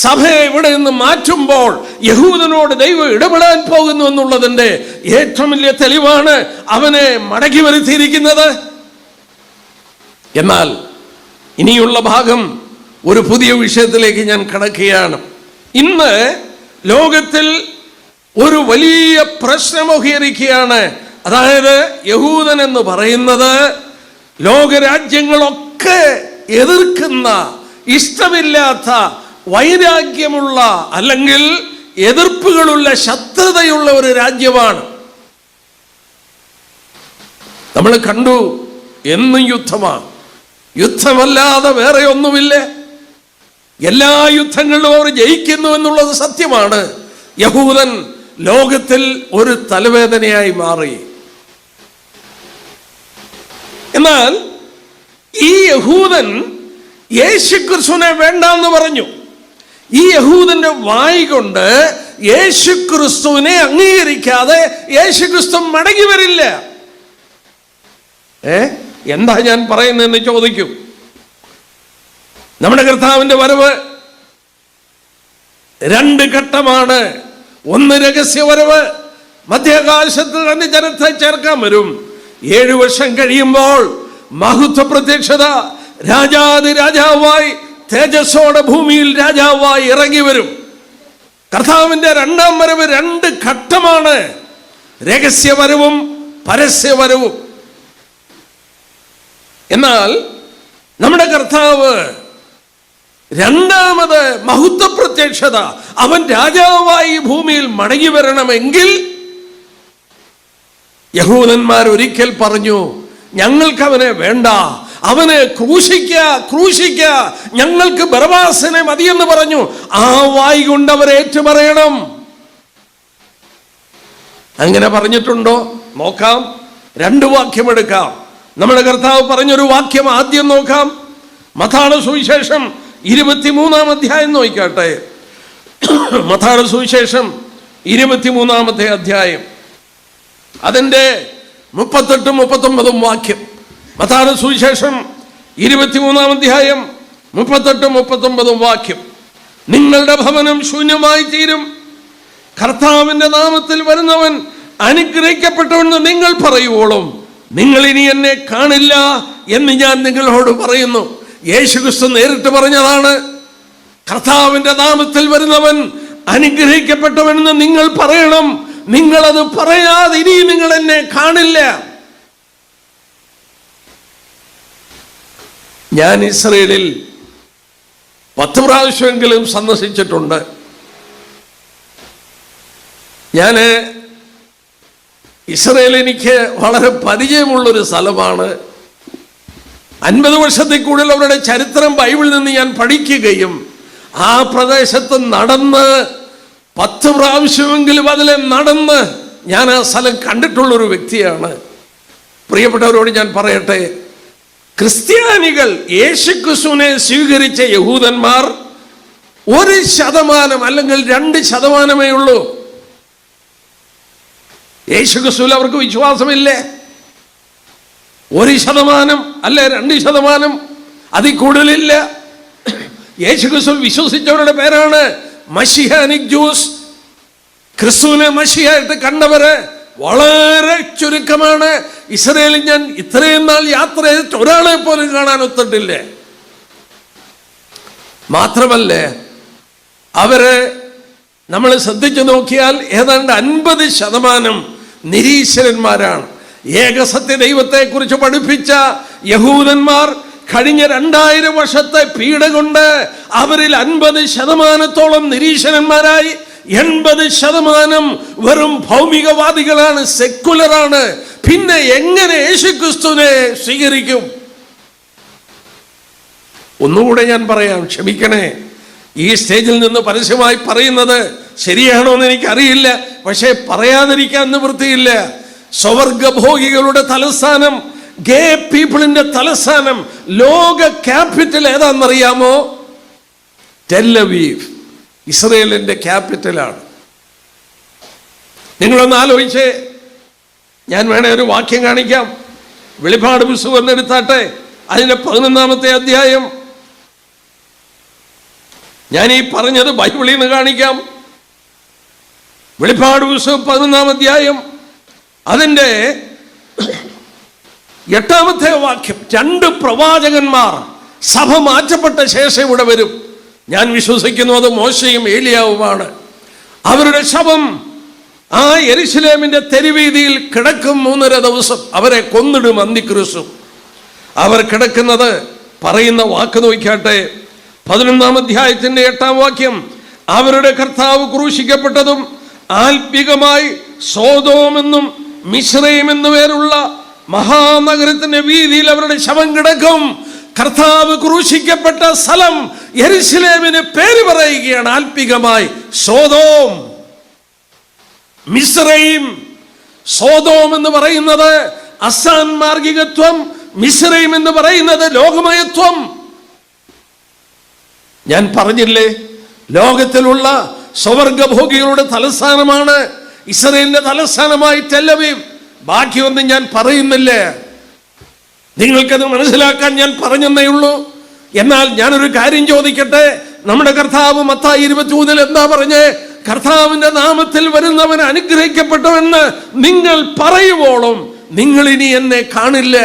സഭയെ ഇവിടെ നിന്ന് മാറ്റുമ്പോൾ യഹൂദനോട് ദൈവം ഇടപെടാൻ പോകുന്നു എന്നുള്ളതിന്റെ ഏറ്റവും വലിയ തെളിവാണ് അവനെ മടക്കി വരുത്തിയിരിക്കുന്നത്. എന്നാൽ ഇനിയുള്ള ഭാഗം ഒരു പുതിയ വിഷയത്തിലേക്ക് ഞാൻ കടക്കുകയാണ്. ഇന്ന് ലോകത്തിൽ ഒരു വലിയ പ്രശ്നം ഉയരുകയാണ്. അതായത് യഹൂദൻ എന്ന് പറയുന്നത് ലോകരാജ്യങ്ങളൊക്കെ എതിർക്കുന്ന, ഇഷ്ടമില്ലാത്ത, വൈരാഗ്യമുള്ള അല്ലെങ്കിൽ എതിർപ്പുകളുള്ള, ശത്രുതയുള്ള ഒരു രാജ്യമാണ്. നമ്മൾ കണ്ടു, എന്നും യുദ്ധമാണ്. യുദ്ധമല്ലാതെ വേറെ ഒന്നുമില്ല. എല്ലാ യുദ്ധങ്ങളിലും അവർ ജയിക്കുന്നു എന്നുള്ളത് സത്യമാണ്. യഹൂദൻ ലോകത്തിൽ ഒരു തലവേദനയായി മാറി. എന്നാൽ ഈ യഹൂദൻ യേശുക്രിസ്തുവിനെ വേണ്ടാന്ന് പറഞ്ഞു. ഈ യഹൂദന്റെ വായ് കൊണ്ട് യേശുക്രിസ്തുവിനെ അംഗീകരിക്കാതെ യേശുക്രിസ്തു മടങ്ങി വരില്ല. എന്താ ഞാൻ പറയുന്നതെന്ന് ചോദിക്കും. നമ്മുടെ കർത്താവിന്റെ വരവ് 2 ഘട്ടമാണ്. ഒന്ന് രഹസ്യവരവ്, മധ്യാകാശത്തിൽ തന്നെ ജനത്തെ ചേർക്കാൻ വരും. 7 വർഷം കഴിയുമ്പോൾ മഹത്വ പ്രത്യക്ഷത, രാജാതി രാജാവായി തേജസ്സോടെ ഭൂമിയിൽ രാജാവായി ഇറങ്ങി വരും. കർത്താവിന്റെ 2ാം വരവ് 2 ഘട്ടമാണ്, രഹസ്യവരവും പരസ്യവരവും. എന്നാൽ നമ്മുടെ കർത്താവ് 2ാമത് മഹത്വ പ്രത്യക്ഷത, അവൻ രാജാവായി ഭൂമിയിൽ മടങ്ങി വരണമെങ്കിൽ യഹൂദന്മാർ ഒരിക്കൽ പറഞ്ഞു, ഞങ്ങൾക്ക് അവനെ വേണ്ട, അവനെ ക്രൂശിക്ക, ഞങ്ങൾക്ക് ബറബ്ബാസിനെ മതിയെന്ന് പറഞ്ഞു. ആ വായ് കൊണ്ട് അവരെ ഏറ്റുപറയണം. അങ്ങനെ പറഞ്ഞിട്ടുണ്ടോ? നോക്കാം. 2 വാക്യം എടുക്കാം. നമ്മുടെ കർത്താവ് പറഞ്ഞൊരു വാക്യം ആദ്യം നോക്കാം. മത്തായിയുടെ സുവിശേഷം 23-ാം അധ്യായം നോക്കിക്കാട്ടെ. മത്തായിയുടെ സുവിശേഷം 23-ാമത്തെ അധ്യായം, അതിൻ്റെ 38-39 വാക്യം. മത്തായിയുടെ സുവിശേഷം 23-ാം അധ്യായം 38-39 വാക്യം. നിങ്ങളുടെ ഭവനം ശൂന്യമായി തീരും. കർത്താവിന്റെ നാമത്തിൽ വരുന്നവൻ അനുഗ്രഹിക്കപ്പെട്ടവനെന്ന് നിങ്ങൾ പറയുവോളും നിങ്ങൾ ഇനി എന്നെ കാണില്ല എന്ന് ഞാൻ നിങ്ങളോട് പറയുന്നു. യേശുക്രിസ്തു നേരിട്ട് പറഞ്ഞതാണ്. കർത്താവിന്റെ നാമത്തിൽ വരുന്നവൻ അനുഗ്രഹിക്കപ്പെട്ടവനെന്ന് നിങ്ങൾ പറയണം. നിങ്ങളത് പറയാതെ ഇനി നിങ്ങൾ എന്നെ കാണില്ല. ഞാൻ ഇസ്രയേലിൽ 10 പ്രാവശ്യമെങ്കിലും സന്ദർശിച്ചിട്ടുണ്ട്. ഞാൻ ഇസ്രയേൽ എനിക്ക് വളരെ പരിചയമുള്ളൊരു സ്ഥലമാണ്. 50 വർഷത്തിൽ കൂടുതൽ അവരുടെ ചരിത്രം ബൈബിളിൽ നിന്ന് ഞാൻ പഠിക്കുകയും ആ പ്രദേശത്ത് നടന്ന് 10 പ്രാവശ്യമെങ്കിലും അതിലെ നടന്ന് ഞാൻ ആ സ്ഥലം കണ്ടിട്ടുള്ളൊരു വ്യക്തിയാണ്. പ്രിയപ്പെട്ടവരോട് ഞാൻ പറയട്ടെ, ക്രിസ്ത്യാനികൾ യേശുക്രിസ്തുവിനെ സ്വീകരിച്ച യഹൂദന്മാർ 1% അല്ലെങ്കിൽ 2% ഉള്ളൂ. യേശുക്രിസ്തുവിൽ അവർക്ക് വിശ്വാസമില്ലേ? 1% അല്ലെ 2%, അതിൽ കൂടുതലില്ല. യേശുക്രിസ്തുവിൽ വിശ്വസിച്ചവരുടെ പേരാണ് മശിഹാനിക് ജൂസ്. ക്രിസ്തുവിനെ മശിഹായിട്ട് കണ്ടവര് വളരെ ചുരുക്കമാണ്. ഇസ്രയേലിൽ ഞാൻ ഇത്രയും നാൾ യാത്ര ചെയ്തിട്ട് ഒരാളെ പോലും കാണാൻ ഒത്തിട്ടില്ല. മാത്രമല്ല, അവര് നമ്മൾ ശ്രദ്ധിച്ചു നോക്കിയാൽ ഏതാണ്ട് 50% നിരീശ്വരന്മാരാണ്. ഏകസത്യ ദൈവത്തെ കുറിച്ച് പഠിപ്പിച്ച യഹൂദന്മാർ കഴിഞ്ഞ 2000 വർഷത്തെ പീഡ കൊണ്ട് അവരിൽ 50% നിരീശ്വരന്മാരായി. 80% വെറും ഭൗമികവാദികളാണ്, സെക്കുലറാണ്. പിന്നെ എങ്ങനെ യേശുക്രിസ്തുവിനെ സ്വീകരിക്കും? ഒന്നുകൂടെ ഞാൻ പറയാം, ക്ഷമിക്കണേ. ഈ സ്റ്റേജിൽ നിന്ന് പരസ്യമായി പറയുന്നത് ശരിയാണോ എന്ന് എനിക്കറിയില്ല, പക്ഷേ പറയാതിരിക്കാൻ നിവൃത്തിയില്ല. സ്വവർഗഭോഗികളുടെ തലസ്ഥാനം, ഗേ പീപ്പിളിന്റെ തലസ്ഥാനം, ലോക ക്യാപിറ്റൽ ഏതാണെന്നറിയാമോ? ടെൽ അവീവ്, ഇസ്രയേലിന്റെ ക്യാപിറ്റലാണ്. നിങ്ങളൊന്ന് ആലോചിച്ചേ. ഞാൻ വേണേ ഒരു വാക്യം കാണിക്കാം. വെളിപ്പാട് പുസ്തകം എന്നെടുത്താട്ടെ, അതിന്റെ 11-ാമത്തെ അധ്യായം. ഞാൻ ഈ പറഞ്ഞത് ബൈബിളിൽ നിന്ന് കാണിക്കാം. വെളിപ്പാട് പുസ്തകം 11-ാം അധ്യായം, അതിൻ്റെ 8-ാമത്തെ വാക്യം. 2 പ്രവാചകന്മാർ സഭ മാറ്റപ്പെട്ട ശേഷം ഇവിടെ വരും. ഞാൻ വിശ്വസിക്കുന്നു അത് മോശയും ഏലിയാവുമാണ്. അവരുടെ ശവം ആ യെരുശലേമിന്റെ തെരുവീതിയിൽ കിടക്കും 3.5 ദിവസം. അവരെ കൊന്നിടും അന്തിക്രിസ്തു. അവർ കിടക്കുന്നത് പറയുന്ന വാക്ക് നോക്കിയാട്ടെ. 11-ാം അധ്യായത്തിന്റെ 8-ാം വാക്യം. അവരുടെ കർത്താവ് ക്രൂശിക്കപ്പെട്ടതും ആത്മികമായി സോദോം എന്നും മിസ്രയീം എന്നു പേരുള്ള മഹാനഗരത്തിന്റെ വീതിയിൽ അവരുടെ ശവം കിടക്കും. കർത്താവ് ക്രൂശിക്കപ്പെട്ട സ്ഥലം യെരുശലേമിന് പേര് പറയുകയാണ്. ആത്മികമായി സോദോം, മിസ്രയീം. സോദോം എന്ന് പറയുന്നത് അസാൻമാർഗികത്വം, മിസ്രയീം എന്ന് പറയുന്നത് ലോകമയത്വം. ഞാൻ പറഞ്ഞില്ലേ, ലോകത്തിലുള്ള സ്വവർഗഭോഗികളുടെ തലസ്ഥാനമാണ് ഇസ്രയേലിന്റെ തലസ്ഥാനമായി ടെൽ അവീവ്. ബാക്കിയൊന്നും ഞാൻ പറയുന്നില്ല, നിങ്ങൾക്കത് മനസ്സിലാക്കാൻ ഞാൻ പറഞ്ഞെന്നേ ഉള്ളൂ. എന്നാൽ ഞാനൊരു കാര്യം ചോദിക്കട്ടെ. നമ്മുടെ കർത്താവ് മത്തായി 23 എന്താ പറഞ്ഞേ? കർത്താവിന്റെ നാമത്തിൽ വരുന്നവൻ അനുഗ്രഹിക്കപ്പെട്ടവെന്ന് നിങ്ങൾ പറയുവോളും നിങ്ങൾ ഇനി എന്നെ കാണില്ല.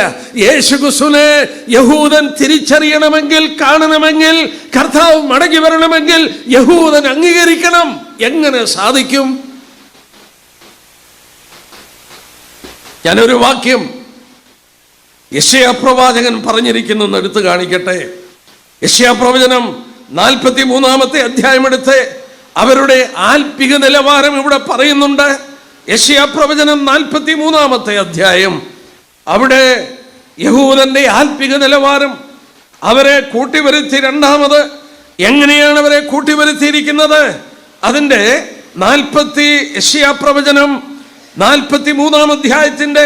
യേശുക്രിസ്തുവിനെ യഹൂദൻ തിരിച്ചറിയണമെങ്കിൽ, കാണണമെങ്കിൽ, കർത്താവ് മടങ്ങി വരണമെങ്കിൽ യഹൂദൻ അംഗീകരിക്കണം. എങ്ങനെ സാധിക്കും? ഞാനൊരു വാക്യം യെശയ്യാ പ്രവാചകൻ പറഞ്ഞിരിക്കുന്നു എടുത്തു കാണിക്കട്ടെ. യെശയ്യാ പ്രവചനം 43-ാമത്തെ അധ്യായം എടുത്ത് അവരുടെ ആത്മിക നിലവാരം ഇവിടെ പറയുന്നുണ്ട്. യെശയ്യാ പ്രവചനം 43-ാമത്തെ അധ്യായം. അവിടെ യഹൂദന്റെ ആത്മിക നിലവാരം അവരെ കൂട്ടിവരുത്തി. രണ്ടാമത് എങ്ങനെയാണ് അവരെ കൂട്ടിവരുത്തിയിരിക്കുന്നത്? അതിൻ്റെ യെശയ്യാ പ്രവചനം 43-ാം അധ്യായത്തിന്റെ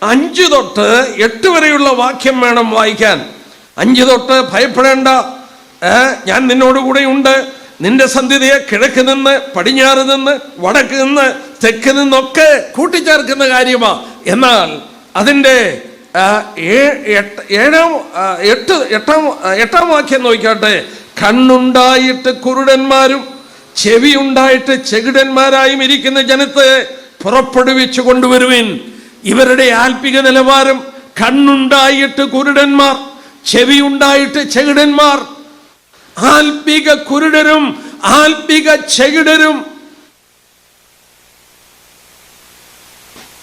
5 തൊട്ട് 8 വരെയുള്ള വാക്യം വേണം വായിക്കാൻ. 5 തൊട്ട് ഭയപ്പെടേണ്ട, ഞാൻ നിന്നോടുകൂടെ ഉണ്ട്, നിന്റെ സന്ധ്യതയെ കിഴക്ക് നിന്ന്, പടിഞ്ഞാറ് നിന്ന്, വടക്ക് നിന്ന്, തെക്ക് നിന്നൊക്കെ കൂട്ടിച്ചേർക്കുന്ന കാര്യമാ. എന്നാൽ അതിൻ്റെ 8-ാം വാക്യം നോക്കിയാട്ടെ. കണ്ണുണ്ടായിട്ട് കുരുടന്മാരും ചെവിയുണ്ടായിട്ട് ചെകിടന്മാരായും ഇരിക്കുന്ന ജനത്തെ പുറപ്പെടുവിച്ചു കൊണ്ടുവരുവിൻ. ഇവരുടെ ആത്മിക നിലവാരം കണ്ണുണ്ടായിട്ട് കുരുടന്മാർ, ചെവിയുണ്ടായിട്ട് ചെകിടന്മാർ. ആത്മിക കുരുടരും ആത്മിക ചെകിടരും.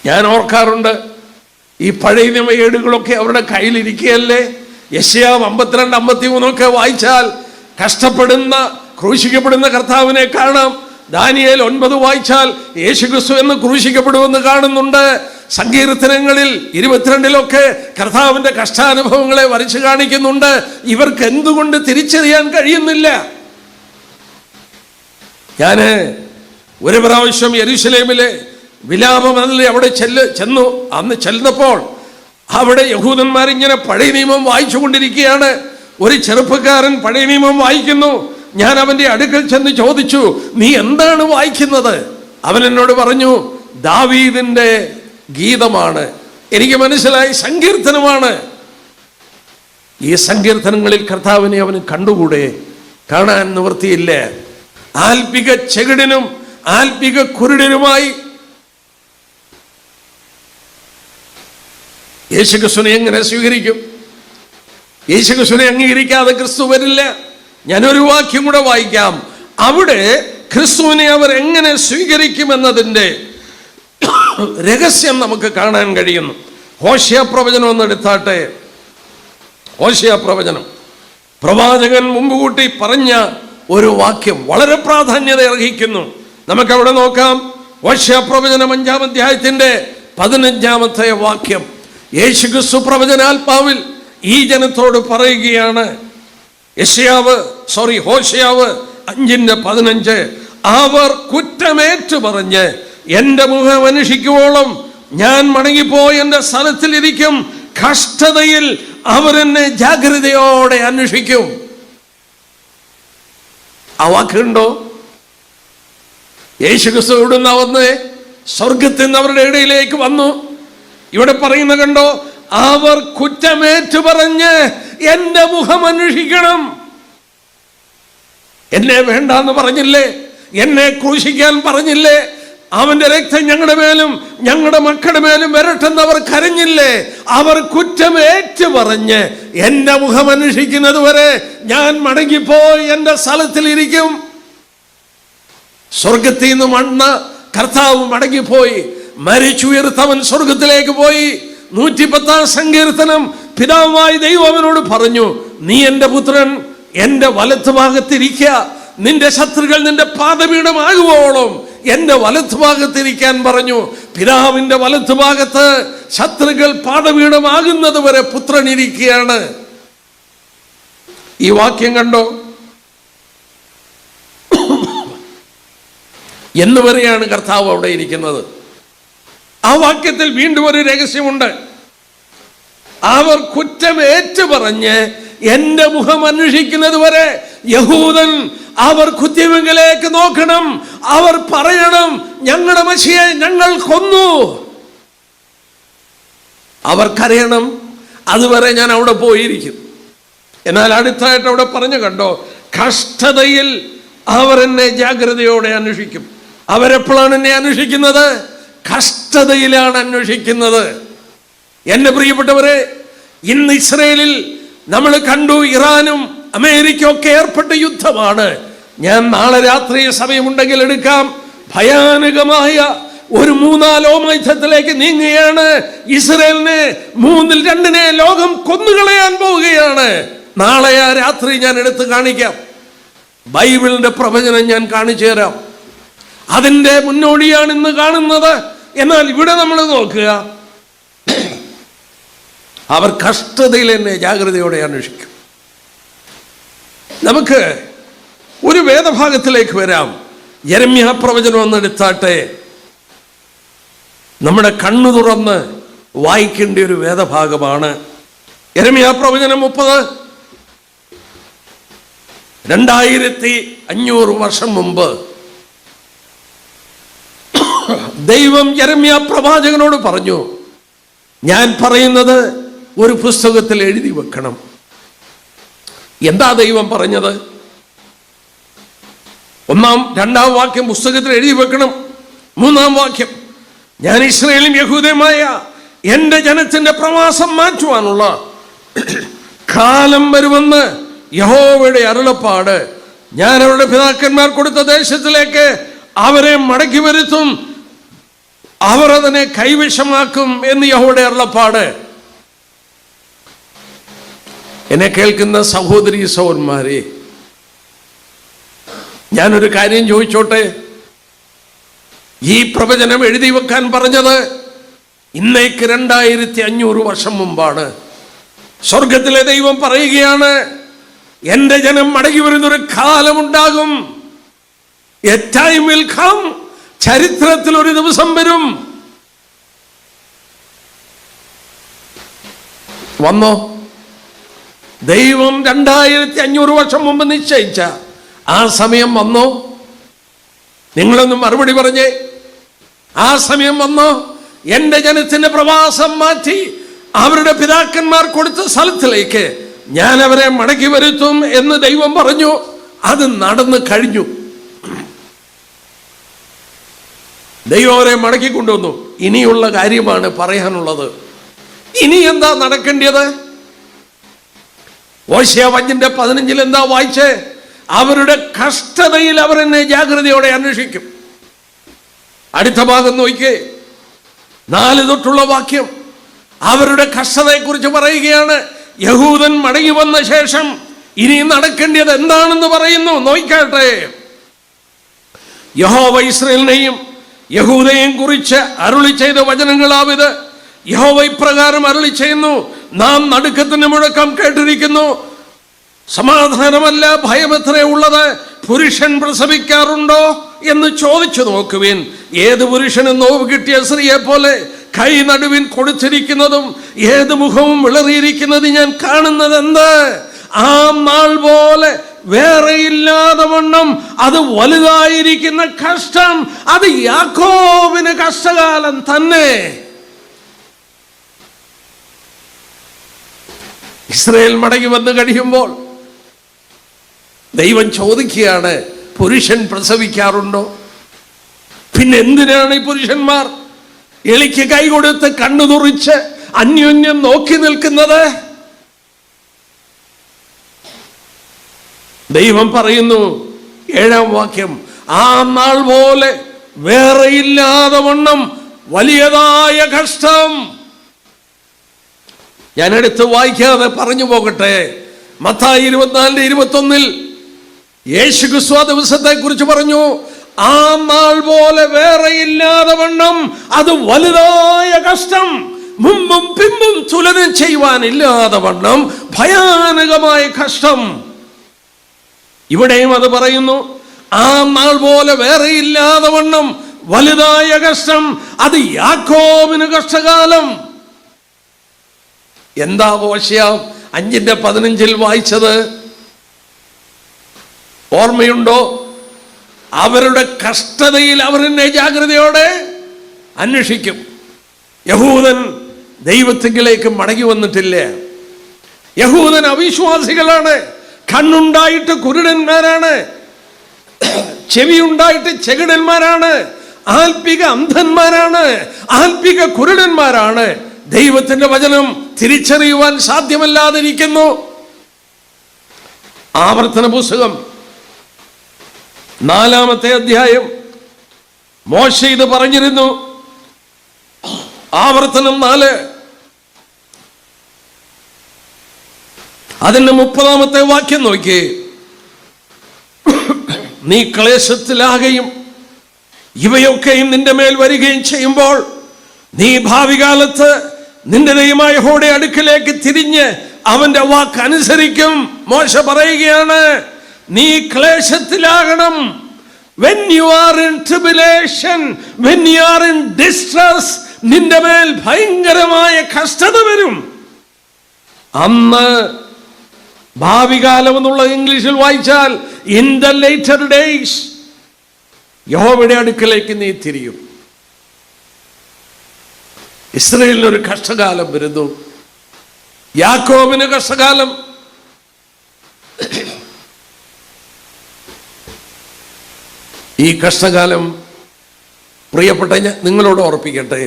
ഞാൻ ഓർക്കാറുണ്ട്, ഈ പഴയ നിയമ ഏടുകളൊക്കെ അവരുടെ കയ്യിലിരിക്കുകയല്ലേ. യെശയ്യാ 52, 53 വായിച്ചാൽ കഷ്ടപ്പെടുന്ന, ക്രൂശിക്കപ്പെടുന്ന കർത്താവിനെ കാണാം. ദാനിയേൽ 9 വായിച്ചാൽ യേശുക്രിസ്തു എന്ന് ക്രൂശിക്കപ്പെടുമെന്ന് കാണുന്നുണ്ട്. സങ്കീർത്തനങ്ങളിൽ 22 കർത്താവിന്റെ കഷ്ടാനുഭവങ്ങളെ വരച്ചു കാണിക്കുന്നുണ്ട്. ഇവർക്ക് എന്തുകൊണ്ട് തിരിച്ചറിയാൻ കഴിയുന്നില്ല? ഞാന് ഒരു പ്രാവശ്യം യെരൂശലേമിലെ വിലാപമതിൽ അവിടെ ചെന്നു. അന്ന് ചെന്നപ്പോൾ അവിടെ യഹൂദന്മാരിങ്ങനെ പഴയ നിയമം വായിച്ചു കൊണ്ടിരിക്കുകയാണ്. ഒരു ചെറുപ്പക്കാരൻ പഴയ നിയമം വായിക്കുന്നു. ഞാൻ അവന്റെ അടുക്കൽ ചെന്ന് ചോദിച്ചു, നീ എന്താണ് വായിക്കുന്നത്? അവൻ എന്നോട് പറഞ്ഞു, ദാവീദിന്റെ ഗീതമാണ്. എനിക്ക് മനസ്സിലായി, സങ്കീർത്തനമാണ്. ഈ സങ്കീർത്തനങ്ങളിൽ കർത്താവിനെ അവന് കണ്ടുകൂടെ? കാണാൻ നിവൃത്തിയില്ല. ആത്മിക ചെകിടനും ആത്മിക കുരുടനുമായി യേശുക്രിസ്തുവിനെ എങ്ങനെ സ്വീകരിക്കും? യേശുക്രിസ്തുവിനെ അംഗീകരിക്കാതെ ക്രിസ്തു വരില്ല. ഞാനൊരു വാക്യം കൂടെ വായിക്കാം. അവിടെ ക്രിസ്തുവിനെ അവർ എങ്ങനെ സ്വീകരിക്കുമെന്നതിൻ്റെ രഹസ്യം നമുക്ക് കാണാൻ കഴിയുന്നു. ഹോശേയ പ്രവചനം ഒന്ന് എടുത്താട്ടെ. ഹോശേയ പ്രവചനം, പ്രവാചകൻ മുമ്പ് കൂട്ടി പറഞ്ഞ ഒരു വാക്യം വളരെ പ്രാധാന്യത അർഹിക്കുന്നു. നമുക്കവിടെ നോക്കാം. ഹോശേയ പ്രവചനം 5-ാം അധ്യായത്തിന്റെ 15-ാമത്തെ വാക്യം. യേശുക്രിസ്തു പ്രവചനാത്മാവിൽ ഈ ജനത്തോട് പറയുകയാണ്. ഹോശേയാവ് 5:15. അവർ കുറ്റമേറ്റു പറഞ്ഞ് എന്റെ മുഖം അന്വേഷിക്കുവോളം ഞാൻ മടങ്ങിപ്പോയി എന്റെ സ്ഥലത്തിലിരിക്കും. കഷ്ടതയിൽ അവരെന്നെ ജാഗ്രതയോടെ അന്വേഷിക്കും. ആ വാക്കുണ്ടോ? യേശുക്രിസ്തു ഇവിടുന്ന് വന്ന് സ്വർഗത്തിൽ നിന്ന് അവരുടെ ഇടയിലേക്ക് വന്നു. ഇവിടെ പറയുന്ന കണ്ടോ? അവർ കുറ്റമേറ്റു പറഞ്ഞ് എന്റെ മുഖം അന്വേഷിക്കണം. എന്നെ വേണ്ടാന്ന് പറഞ്ഞില്ലേ? എന്നെ ക്രൂശിക്കാൻ പറഞ്ഞില്ലേ? അവന്റെ രക്തം ഞങ്ങളുടെ മേലും ഞങ്ങളുടെ മക്കളുടെ മേലും വരട്ടെന്ന് അവർ കരഞ്ഞില്ലേ? അവർ കുറ്റമേറ്റു പറഞ്ഞ് എന്റെ മുഖം അന്വേഷിക്കുന്നത് വരെ ഞാൻ മടങ്ങിപ്പോയി എന്റെ സ്ഥലത്തിലിരിക്കും. സ്വർഗത്തിൽ നിന്ന് മണ്ണ കർത്താവ് മടങ്ങിപ്പോയി. മരിച്ചുയർത്തവൻ സ്വർഗത്തിലേക്ക് പോയി. 110-ാം സങ്കീർത്തനം പിതാവായ ദൈവം അവനോട് പറഞ്ഞു, നീ എന്റെ പുത്രൻ, എന്റെ വലത്ത് ഭാഗത്തിരിക്കുക. നിന്റെ ശത്രുക്കൾ നിന്റെ പാദപീഠമാകുവോളം എന്റെ വലത്ത് ഭാഗത്തിരിക്കാൻ പറഞ്ഞു. പിതാവിന്റെ വലത്ത് ഭാഗത്ത് ശത്രുക്കൾ പാദപീഠമാകുന്നത് വരെ പുത്രൻ ഇരിക്കുകയാണ്. ഈ വാക്യം കണ്ടോ? എന്നുവരെയാണ് കർത്താവ് അവിടെ ഇരിക്കുന്നത്. ആ വാക്യത്തിൽ വീണ്ടും ഒരു രഹസ്യമുണ്ട്. അവർ കുറ്റമേറ്റു പറഞ്ഞ് എന്റെ മുഖം അന്വേഷിക്കുന്നത് വരെ യഹൂദൻ അവർ കുത്തിവെങ്കിലേക്ക് നോക്കണം. അവർ പറയണം, ഞങ്ങളുടെ മശിയെ ഞങ്ങൾ കൊന്നു. അവർക്കറിയണം, അതുവരെ ഞാൻ അവിടെ പോയിരിക്കും. എന്നാൽ അടുത്തായിട്ട് അവിടെ പറഞ്ഞു കണ്ടോ, കഷ്ടതയിൽ അവർ എന്നെ ജാഗ്രതയോടെ അന്വേഷിക്കും. അവരെപ്പോഴാണ് എന്നെ അന്വേഷിക്കുന്നത്? കഷ്ടതയിലാണ് അന്വേഷിക്കുന്നത്. എന്റെ പ്രിയപ്പെട്ടവരെ, ഇന്ന് ഇസ്രയേലിൽ നമ്മൾ കണ്ടു, ഇറാനും അമേരിക്കയും ഒക്കെ ഏർപ്പെട്ട യുദ്ധമാണ്. ഞാൻ നാളെ രാത്രി സമയമുണ്ടെങ്കിൽ എടുക്കാം. ഭയാനകമായ ഒരു 3-4 യുദ്ധത്തിലേക്ക് നീങ്ങുകയാണ്. ഇസ്രയേലിനെ 2 ലോകം കൊന്നുകളയാൻ പോവുകയാണ്. നാളെ ആ രാത്രി ഞാൻ എടുത്ത് കാണിക്കാം. ബൈബിളിന്റെ പ്രവചനം ഞാൻ കാണിച്ചു തരാം. അതിന്റെ മുന്നോടിയാണ് ഇന്ന് കാണുന്നത്. എന്നാൽ ഇവിടെ നമ്മൾ നോക്കുക, അവർ കഷ്ടതയിൽ എന്നെ ജാഗ്രതയോടെ അന്വേഷിക്കും. നമുക്ക് ഒരു വേദഭാഗത്തിലേക്ക് വരാം. യെരമ്യാ പ്രവചനം ഒന്ന് എടുത്താട്ടെ. നമ്മുടെ കണ്ണു തുറന്ന് വായിക്കേണ്ട ഒരു വേദഭാഗമാണ്. യെരമ്യാ പ്രവചനം 30. 2500 വർഷം മുമ്പ് ദൈവം യെരമ്യാ പ്രവാചകനോട് പറഞ്ഞു, ഞാൻ പറയുന്നത് ഒരു പുസ്തകത്തിൽ എഴുതി വെക്കണം. എന്താ ദൈവം പറഞ്ഞത്? 2-ാം വാക്യം പുസ്തകത്തിൽ എഴുതി വെക്കണം. 3-ാം വാക്യം, ഞാൻ ഇസ്രായേലും യഹൂദയുമായ എൻ്റെ ജനത്തിന്റെ പ്രവാസം മാറ്റുവാനുള്ള കാലം വരുമെന്ന് യഹോവയുടെ അരുളപ്പാട്. ഞാൻ അവരുടെ പിതാക്കന്മാർ കൊടുത്ത ദേശത്തിലേക്ക് അവരെ മടക്കി വരുത്തും, അവർ അതിനെ കൈവശമാക്കും എന്ന് യഹോവയുടെ അരുളപ്പാട്. എന്നെ കേൾക്കുന്ന സഹോദരീ സഹോദരന്മാരെ, ഞാനൊരു കാര്യം ചോദിച്ചോട്ടെ. ഈ പ്രവചനം എഴുതി വെക്കാൻ പറഞ്ഞത് ഇന്നേക്ക് 2500 വർഷം മുമ്പാണ്. സ്വർഗത്തിലെ ദൈവം പറയുകയാണ്, എൻ്റെ ജനം മടങ്ങി വരുന്നൊരു കാലമുണ്ടാകും. A time will come. ചരിത്രത്തിൽ ഒരു ദിവസം വരും. വന്നോ? ദൈവം 2500 വർഷം മുമ്പ് നിശ്ചയിച്ച ആ സമയം വന്നോ? നിങ്ങളൊന്ന് മറുപടി പറഞ്ഞേ. ആ സമയം വന്നോ? എൻ്റെ ജനത്തിന്റെ പ്രവാസം മാറ്റി അവരുടെ പിതാക്കന്മാർ കൊടുത്ത സ്ഥലത്തിലേക്ക് ഞാൻ അവരെ മടക്കി വരുത്തും എന്ന് ദൈവം പറഞ്ഞു. അത് നടന്നു കഴിഞ്ഞു. ദൈവം അവരെ മടക്കി കൊണ്ടുവന്നു. ഇനിയുള്ള കാര്യമാണ് പറയാനുള്ളത്. ഇനി എന്താ നടക്കേണ്ടത്? ഹോശേയ 5:15 എന്താ വായിച്ചേ? അവരുടെ കഷ്ടതയിൽ അവർ എന്നെ ജാഗ്രതയോടെ അന്വേഷിക്കും. അടുത്ത ഭാഗം നോക്കിയേ, 4 തൊട്ടുള്ള വാക്യം അവരുടെ കഷ്ടതയെക്കുറിച്ച് പറയുകയാണ്. യഹൂദൻ മടങ്ങി വന്ന ശേഷം ഇനി നടക്കേണ്ടത് എന്താണെന്ന് പറയുന്നു. നോക്കട്ടെ. യഹോവ ഇസ്രായേലിനെയും യഹൂദയെയും കുറിച്ച് അരുളി ചെയ്ത വചനങ്ങളാവിത്. യഹോവ ഇപ്രകാരം അരുളി ചെയ്യുന്നു, നാം നടുക്കത്തിന്റെ മുഴക്കം കേട്ടിരിക്കുന്നു. സമാധാനമല്ല, ഭയമത്രേ ഉള്ളത്. പുരുഷൻ പ്രസവിക്കാറുണ്ടോ എന്ന് ചോദിച്ചു നോക്കുവിൻ. ഏത് പുരുഷനും നോവ് കിട്ടിയ സ്ത്രീയെ പോലെ കൈ നടുവിൻ കൊടുത്തിരിക്കുന്നതും ഏത് മുഖവും വിളറിയിരിക്കുന്നത് ഞാൻ കാണുന്നത് എന്ത്? ആ നാൾ പോലെ വേറെ ഇല്ലാതെ വണ്ണം അത് വലുതായിരിക്കുന്ന കഷ്ടം, അത് യാക്കോബിന് കഷ്ടകാലം തന്നെ. ഇസ്രായേൽ മടങ്ങി വന്ന് കഴിയുമ്പോൾ ദൈവം ചോദിക്കുകയാണ്, പുരുഷൻ പ്രസവിക്കാറുണ്ടോ? പിന്നെ എന്തിനാണ് ഈ പുരുഷന്മാർ എളിക്ക് കൈ കൊടുത്ത് കണ്ണു തുറിച്ച് അന്യോന്യം നോക്കി നിൽക്കുന്നത്? ദൈവം പറയുന്നു, 7-ാം വാക്യം, ആ നാൾ പോലെ വേറെ ഇല്ലാതെ വണ്ണം വലിയതായ കഷ്ടം. ഞാൻ എടുത്ത് വായിക്കാതെ പറഞ്ഞു പോകട്ടെ. മത്തായി 24:21 യേശു ക്രിസ്തു ആ ദിവസത്തെ കുറിച്ച് പറഞ്ഞു, ആ നാൾ പോലെ വേറെ ഇല്ലാതെ വണ്ണം അത് വലുതായ കഷ്ടം, മുമ്പും പിമ്പും തുലനം ചെയ്യുവാനില്ലാതെ വണ്ണം ഭയാനകമായ കഷ്ടം. ഇവിടെയും അത് പറയുന്നു, ആ നാൾ പോലെ വേറെ ഇല്ലാതെ വണ്ണം വലുതായ കഷ്ടം, അത് യാക്കോബിന് കഷ്ടകാലം. എന്താ ഹോശേയ 5:15 വായിച്ചത്? ഓർമ്മയുണ്ടോ? അവരുടെ കഷ്ടതയിൽ അവർ എന്നെ ജാഗ്രതയോടെ അന്വേഷിക്കും. യഹൂദൻ ദൈവത്തിങ്കിലേക്ക് മടങ്ങി വന്നിട്ടില്ല. യഹൂദൻ അവിശ്വാസികളാണ്. കണ്ണുണ്ടായിട്ട് കുരുടന്മാരാണ്, ചെവിയുണ്ടായിട്ട് ചെകിടന്മാരാണ്, ആത്മിക അന്ധന്മാരാണ്, ആത്മിക കുരുടന്മാരാണ്. ദൈവത്തിന്റെ വചനം തിരിച്ചറിയുവാൻ സാധ്യമല്ലാതിരിക്കുന്നു. ആവർത്തന പുസ്തകം 4-ാമത്തെ അധ്യായം മോശെ ഇത് പറഞ്ഞിരുന്നു. ആവർത്തനം 4 അതിന്റെ 30-ാമത്തെ വാക്യം നോക്കി. നീ ക്ലേശത്തിലാകുകയും ഇവയൊക്കെയും നിന്റെ മേൽ വരികയും ചെയ്യുമ്പോൾ നീ ഭാവി കാലത്ത് നിന്റെ ദൈവമായ യഹോവയുടെ അടുക്കലേക്ക് തിരിഞ്ഞ് അവന്റെ വാക്ക് അനുസരിക്കും. മോശ പറയുകയാണ്, നീ ക്ലേശത്തിലാകണം. When you are in tribulation, when you are in distress, നിന്റെ മേൽ ഭയങ്കരമായ കഷ്ടത വരും. അന്ന് ഭാവി കാലം എന്നുള്ള ഇംഗ്ലീഷിൽ വായിച്ചാൽ ഇൻ ദ ലേറ്റർ ഡേയ്സ് യഹോവയുടെ അടുക്കലേക്ക് നീ തിരിയും. ഇസ്രായേലിന് ഒരു കഷ്ടകാലം വരുന്നു, യാക്കോബിന് കഷ്ടകാലം. ഈ കഷ്ടകാലം പ്രിയപ്പെട്ട നിങ്ങളോട് ഓർപ്പിക്കട്ടെ,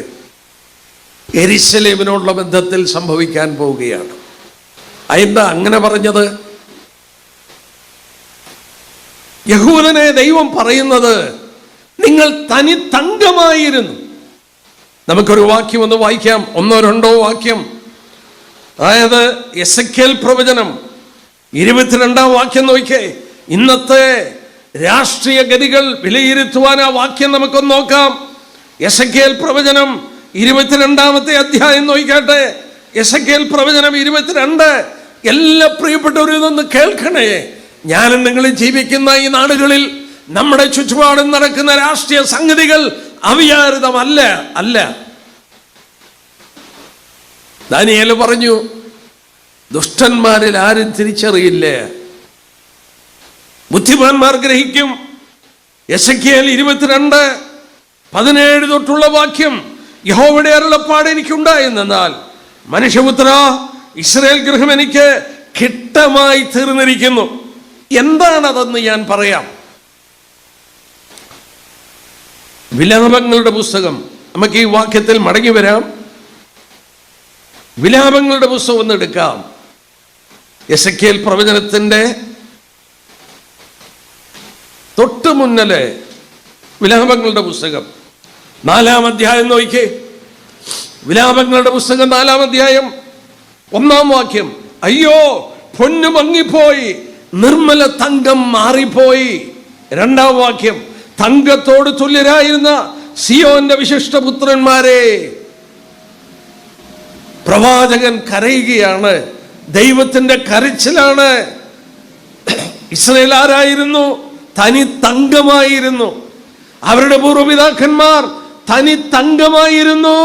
യെരുശലേമിനോടുള്ള ബന്ധത്തിൽ സംഭവിക്കാൻ പോവുകയാണ്. എന്താ അങ്ങനെ പറഞ്ഞത്? യഹൂദനെ ദൈവം പറയുന്നത് നിങ്ങൾ തനി തങ്കമായിരുന്നു. നമുക്കൊരു വാക്യം ഒന്ന് വായിക്കാം, 1-2 വാക്യം. അതായത് എസെക്കിയേൽ പ്രവചനം 22 വാക്യം നോക്കിക്കേ. ഇന്നത്തെ രാഷ്ട്രീയ ഗതികൾ വിലയിരുത്തുവാൻ ആ വാക്യം നമുക്കൊന്ന് നോക്കാം. എസെക്കിയേൽ പ്രവചനം 22 അധ്യായം നോക്കിക്കാട്ടെ. എസെക്കിയേൽ പ്രവചനം 22. എല്ലാ പ്രിയപ്പെട്ടവരും ഇതൊന്ന് കേൾക്കണേ. ഞാനും നിങ്ങൾ ജീവിക്കുന്ന ഈ നാടുകളിൽ നമ്മുടെ ചുറ്റുപാടും നടക്കുന്ന രാഷ്ട്രീയ സംഗതികൾ അവിചാരിതമല്ല. ദാനിയേൽ പറഞ്ഞു, ദുഷ്ടന്മാരിൽ ആരും തിരിച്ചറിയില്ല, ബുദ്ധിമാന്മാർ ഗ്രഹിക്കും. എസെക്കിയേൽ 22:17 തൊട്ടുള്ള വാക്യം, യഹോവയുടെ അരുളപ്പാട് എനിക്കുണ്ടായെന്നാൽ, മനുഷ്യപുത്ര, ഇസ്രായേൽ ഗൃഹം എനിക്ക് കിട്ടമായി തീർന്നിരിക്കുന്നു. എന്താണതെന്ന് ഞാൻ പറയാം. വിലാപങ്ങളുടെ പുസ്തകം, നമുക്ക് ഈ വാക്യത്തിൽ മടങ്ങി വരാം. വിലാപങ്ങളുടെ പുസ്തകം ഒന്ന് എടുക്കാം. എസെക്കിയേൽ പ്രവചനത്തിന്റെ തൊട്ട് മുന്നലെ വിലാപങ്ങളുടെ പുസ്തകം 4-ാം അധ്യായം നോക്കിക്കേ. വിലാപങ്ങളുടെ പുസ്തകം 4-ാം അധ്യായം 1-ാം വാക്യം, അയ്യോ പൊന്നു മങ്ങിപ്പോയി, നിർമ്മല തങ്കം മാറിപ്പോയി. 2-ാം വാക്യം, തങ്കത്തോട് തുല്യരായിരുന്ന സിയോന്റെ വിശിഷ്ടപുത്രന്മാരെ. പ്രവാചകൻ കരയുകയാണ്, ദൈവത്തിന്റെ കരച്ചിലാണ്. ഇസ്രായേൽ ആരായിരുന്നു? തനി തങ്കമായിരുന്നു. അവരുടെ പൂർവ്വപിതാക്കന്മാർ തനി തങ്കമായിരുന്നു.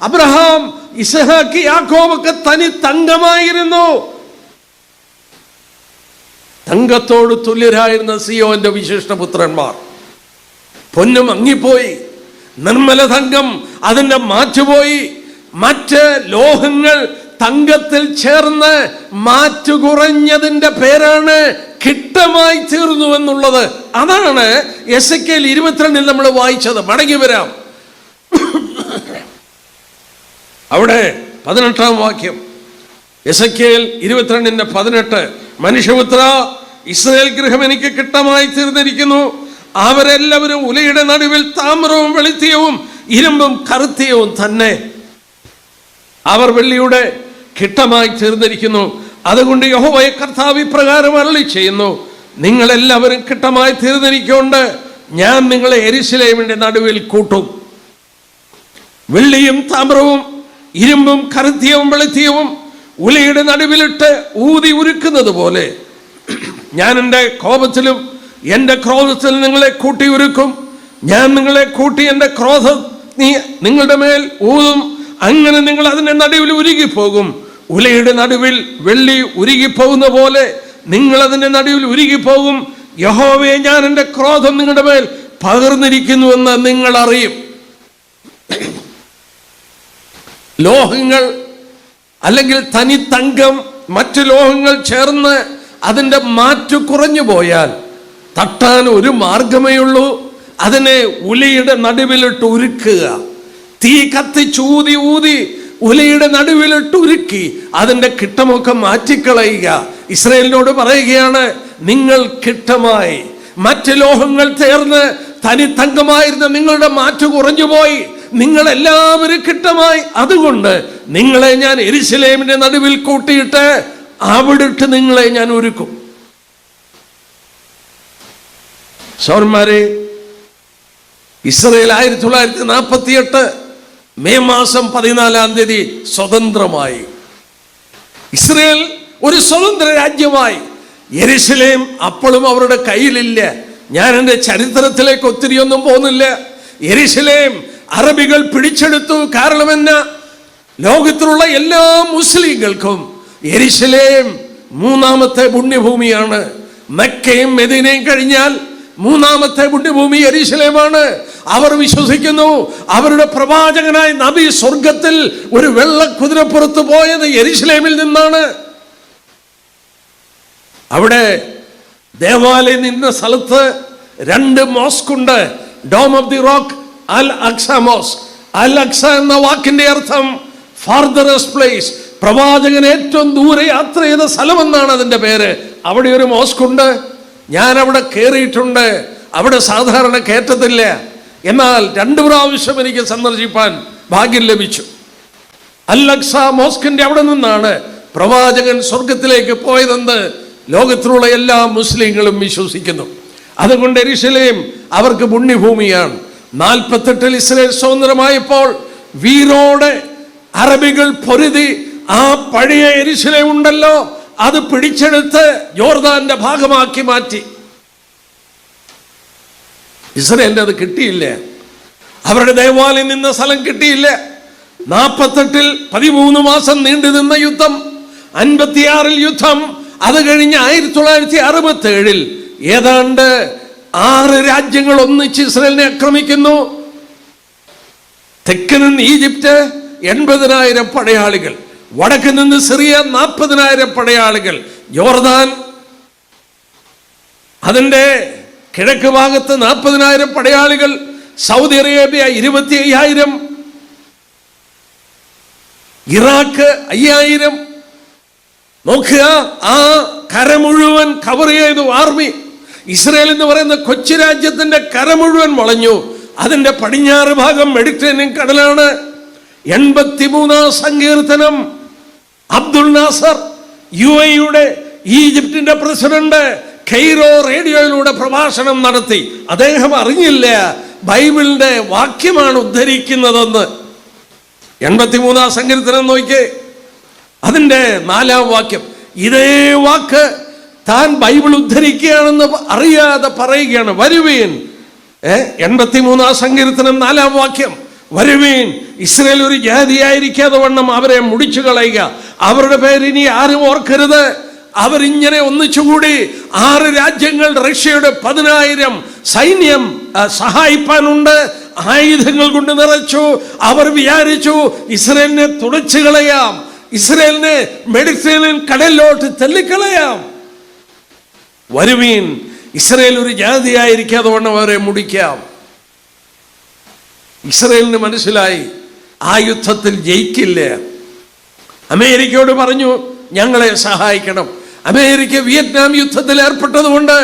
അബ്രഹാം, ഇസ്ഹാക്ക്, യാക്കോബൊക്കെ തനി തങ്കമായിരുന്നു. തങ്കത്തോട് തുല്യരായിരുന്ന സിയോന്റെ വിശിഷ്ടപുത്രന്മാർ പൊന്നു മങ്ങിപ്പോയി, നിർമ്മല തങ്കം അതിന്റെ മാറ്റുപോയി. മറ്റ് ലോഹങ്ങൾ തങ്കത്തിൽ ചേർന്ന് മാറ്റു കുറഞ്ഞതിന്റെ പേരാണ് കിട്ടമായി തീർന്നു എന്നുള്ളത്. അതാണ് എസെക്കിയേൽ 22 നമ്മൾ വായിച്ചത്. മടങ്ങി വരാം. അവിടെ 18-ാം വാക്യം, എസെക്കിയേൽ 22:18, മനുഷ്യപുത്ര, ഇസ്രായേൽ ഗൃഹം എനിക്ക് കിട്ടമായി തീർന്നിരിക്കുന്നു. അവരെല്ലാവരും ഉലയുടെ നടുവിൽ താമ്രവും വെളുത്തിയവും ഇരുമ്പും കറുത്തിയവും തന്നെ. അവർ വെള്ളിയുടെ കിട്ടമായി തീർന്നിരിക്കുന്നു. അതുകൊണ്ട് യഹോവ കർത്താവ് ഇപ്രകാരം അരുളി ചെയ്യുന്നു, നിങ്ങളെല്ലാവരും കിട്ടമായി തീർന്നിരിക്കൊണ്ട് ഞാൻ നിങ്ങളെ യെരൂശലേമിന്റെ നടുവിൽ കൂട്ടും. വെള്ളിയും താമ്രവും ഇരുമ്പും കറുത്തിയവും വെളുത്തിയവും ഉലയുടെ നടുവിലിട്ട് ഊതി ഉരുക്കുന്നത് പോലെ ഞാൻ എൻ്റെ കോപത്തിലും എൻ്റെ ക്രോധത്തിൽ നിങ്ങളെ കൂട്ടി ഉരുക്കും. ഞാൻ നിങ്ങളെ കൂട്ടി എൻ്റെ ക്രോധം നിങ്ങളുടെ മേൽ ഊതും. അങ്ങനെ നിങ്ങൾ അതിൻ്റെ നടുവിൽ ഉരുകിപ്പോകും. ഉലയുടെ നടുവിൽ വെള്ളി ഉരുകിപ്പോകുന്ന പോലെ നിങ്ങൾ അതിൻ്റെ നടുവിൽ ഉരുകിപ്പോകും. യഹോവയെ, ഞാൻ എൻ്റെ ക്രോധം നിങ്ങളുടെ മേൽ പകർന്നിരിക്കുന്നുവെന്ന് നിങ്ങൾ അറിയും. ലോഹങ്ങൾ അല്ലെങ്കിൽ തനി തങ്കം മറ്റു ലോഹങ്ങൾ ചേർന്ന് അതിൻ്റെ മാറ്റു കുറഞ്ഞു പോയാൽ തട്ടാൻ ഒരു മാർഗമേ ഉള്ളൂ, അതിനെ ഉലയുടെ നടുവിലിട്ട് ഉരുക്കുക. തീ കത്തിച്ചൂതി ഊതി ഉലയുടെ നടുവിലിട്ട് ഉരുക്കി അതിൻ്റെ കിട്ടമൊക്കെ മാറ്റിക്കളയുക. ഇസ്രായേലിനോട് പറയുകയാണ്, നിങ്ങൾ കിട്ടമായി. മറ്റ് ലോഹങ്ങൾ ചേർന്ന് തനി തങ്കമായിരുന്ന നിങ്ങളുടെ മാറ്റു കുറഞ്ഞുപോയി, നിങ്ങളെല്ലാവരും കിട്ടമായി. അതുകൊണ്ട് നിങ്ങളെ ഞാൻ യെരൂശലേമിന്റെ നടുവിൽ കൂട്ടിയിട്ട് അവിടിട്ട് നിങ്ങളെ ഞാൻ ഒരുക്കും. സഹോദരന്മാരെ, ഇസ്രായേൽ 1948 മെയ് മാസം 14-ാം തീയതി സ്വതന്ത്രമായി. ഇസ്രായേൽ ഒരു സ്വതന്ത്ര രാജ്യമായി. യെരൂശലേം അപ്പോഴും അവരുടെ കയ്യിലില്ല. ഞാൻ എൻ്റെ ചരിത്രത്തിലേക്ക് ഒത്തിരിയൊന്നും പോകുന്നില്ല. യെരൂശലേം അറബികൾ പിടിച്ചെടുത്തു. കാരണം എന്നാ? ലോകത്തിലുള്ള എല്ലാ മുസ്ലിങ്ങൾക്കും യെരുശലേം മൂന്നാമത്തെ പുണ്യഭൂമിയാണ്. മക്കയും മദീനയും കഴിഞ്ഞാൽ മൂന്നാമത്തെ പുണ്യഭൂമി യെരുശലേമാണ്. അവർ വിശ്വസിക്കുന്നു അവരുടെ പ്രവാചകനായ നബി സ്വർഗത്തിൽ ഒരു വെള്ള കുതിരപ്പുറത്ത് പോയത് യെരുശലേമിൽ നിന്നാണ്. അവിടെ ദേവാലയം നിന്ന സ്ഥലത്ത് 2 മോസ്ക് ഉണ്ട്. Dome of the Rock, Al Aqsa mosque. Al Aqsa എന്ന വാക്കിന്റെ അർത്ഥം ഫാർദറസ്റ്റ് പ്ലേസ്, പ്രവാചകൻ ഏറ്റവും ദൂരെ യാത്ര ചെയ്ത സ്ഥലമെന്നാണ് അതിന്റെ പേര്. അവിടെ ഒരു മോസ്ക് ഉണ്ട്. ഞാൻ അവിടെ കയറിയിട്ടുണ്ട്. അവിടെ സാധാരണ കയറ്റത്തില്ല. എന്നാൽ 2 പ്രാവശ്യം എനിക്ക് സന്ദർശിപ്പാൻ ഭാഗ്യം ലഭിച്ചു. അൽ അക്സ മോസ്കിന്റെ അവിടെ നിന്നാണ് പ്രവാചകൻ സ്വർഗത്തിലേക്ക് പോയതെന്ന് ലോകത്തിലുള്ള എല്ലാ മുസ്ലിങ്ങളും വിശ്വസിക്കുന്നു. അതുകൊണ്ട് യെരുശലേം അവർക്ക് പുണ്യഭൂമിയാണ്. 48 ഇസ്രായേൽ സ്വതന്ത്രമായപ്പോൾ വീരോടെ അറബികൾ പൊരുതി ആ പഴയ യെരുശലേം ഉണ്ടല്ലോ, അത് പിടിച്ചെടുത്ത് യോർദാന്റെ ഭാഗമാക്കി മാറ്റി. ഇസ്രായേലിന് അത് കിട്ടിയില്ല. അവരുടെ ദേവാലയം നിന്ന സ്ഥലം കിട്ടിയില്ല. 48 13 മാസം നീണ്ടു നിന്ന യുദ്ധം, 56 യുദ്ധം, അത് കഴിഞ്ഞ് 1967 ഏതാണ്ട് 6 രാജ്യങ്ങൾ ഒന്നിച്ച് ഇസ്രായേലിനെ ആക്രമിക്കുന്നു. തെക്ക് നിന്ന് ഈജിപ്റ്റ് 80,000 പടയാളികൾ, വടക്ക് നിന്ന് സിറിയ 40,000 പടയാളികൾ, യോർദാൻ അതിന്റെ കിഴക്ക് ഭാഗത്ത് 40,000 പടയാളികൾ, സൗദി അറേബ്യ 25,000, ഇറാഖ് 5,000. നോക്കുക, ആ കര മുഴുവൻ കവർ ചെയ്തു ആർമി. ഇസ്രായേൽ എന്ന് പറയുന്ന കൊച്ചു രാജ്യത്തിന്റെ കര മുഴുവൻ വളഞ്ഞു. അതിന്റെ പടിഞ്ഞാറ് ഭാഗം മെഡിറ്ററേനിയൻ കടലാണ്. 83-ാം സങ്കീർത്തനം അബ്ദുൽ നാസർ UAE-യുടെ ഈജിപ്തിന്റെ പ്രസിഡന്റ് കെയ്റോ റേഡിയോയിലൂടെ പ്രഭാഷണം നടത്തി. അദ്ദേഹം അറിഞ്ഞില്ല ബൈബിളിന്റെ വാക്യമാണ് ഉദ്ധരിക്കുന്നതെന്ന്. 83-ാം സങ്കീർത്തനം നോക്കിയേ, അതിന്റെ 4-ാം വാക്യം. ഇതേ വാക്ക് താൻ ബൈബിൾ ഉദ്ധരിക്കുകയാണെന്ന് അറിയാതെ പറയുകയാണ്. വരുവീൻ, 83-ാം സങ്കീർത്തനം 4-ാം വാക്യം, വരുവീൻ, ഇസ്രായേൽ ഒരു ജാതിയായിരിക്കാതെ വണ്ണം അവരെ മുടിച്ചു കളയുക. അവരുടെ പേര് ഇനി ആരും ഓർക്കരുത്. അവരിങ്ങനെ ഒന്നിച്ചുകൂടി 6 രാജ്യങ്ങൾ, റഷ്യയുടെ 10,000 സൈന്യം സഹായിപ്പാനുണ്ട്. ആയുധങ്ങൾ കൊണ്ട് നിറച്ചു. അവർ വിചാരിച്ചു ഇസ്രായേലിനെ തുടച്ചു കളയാം, ഇസ്രായേലിനെ മെഡിറ്ററേനിയൻ കടലിലോട്ട് തള്ളിക്കളയാം. വരുവീൻ, ഇസ്രായേൽ ഒരു ജാതിയായിരിക്കാതെ വണ്ണം അവരെ മുടിക്കാം. ഇസ്രായേലിന് മനസ്സിലായി ആ യുദ്ധത്തിൽ ജയിക്കില്ല. അമേരിക്കയോട് പറഞ്ഞു ഞങ്ങളെ സഹായിക്കണം. അമേരിക്ക വിയറ്റ്നാം യുദ്ധത്തിൽ ഏർപ്പെട്ടതുകൊണ്ട്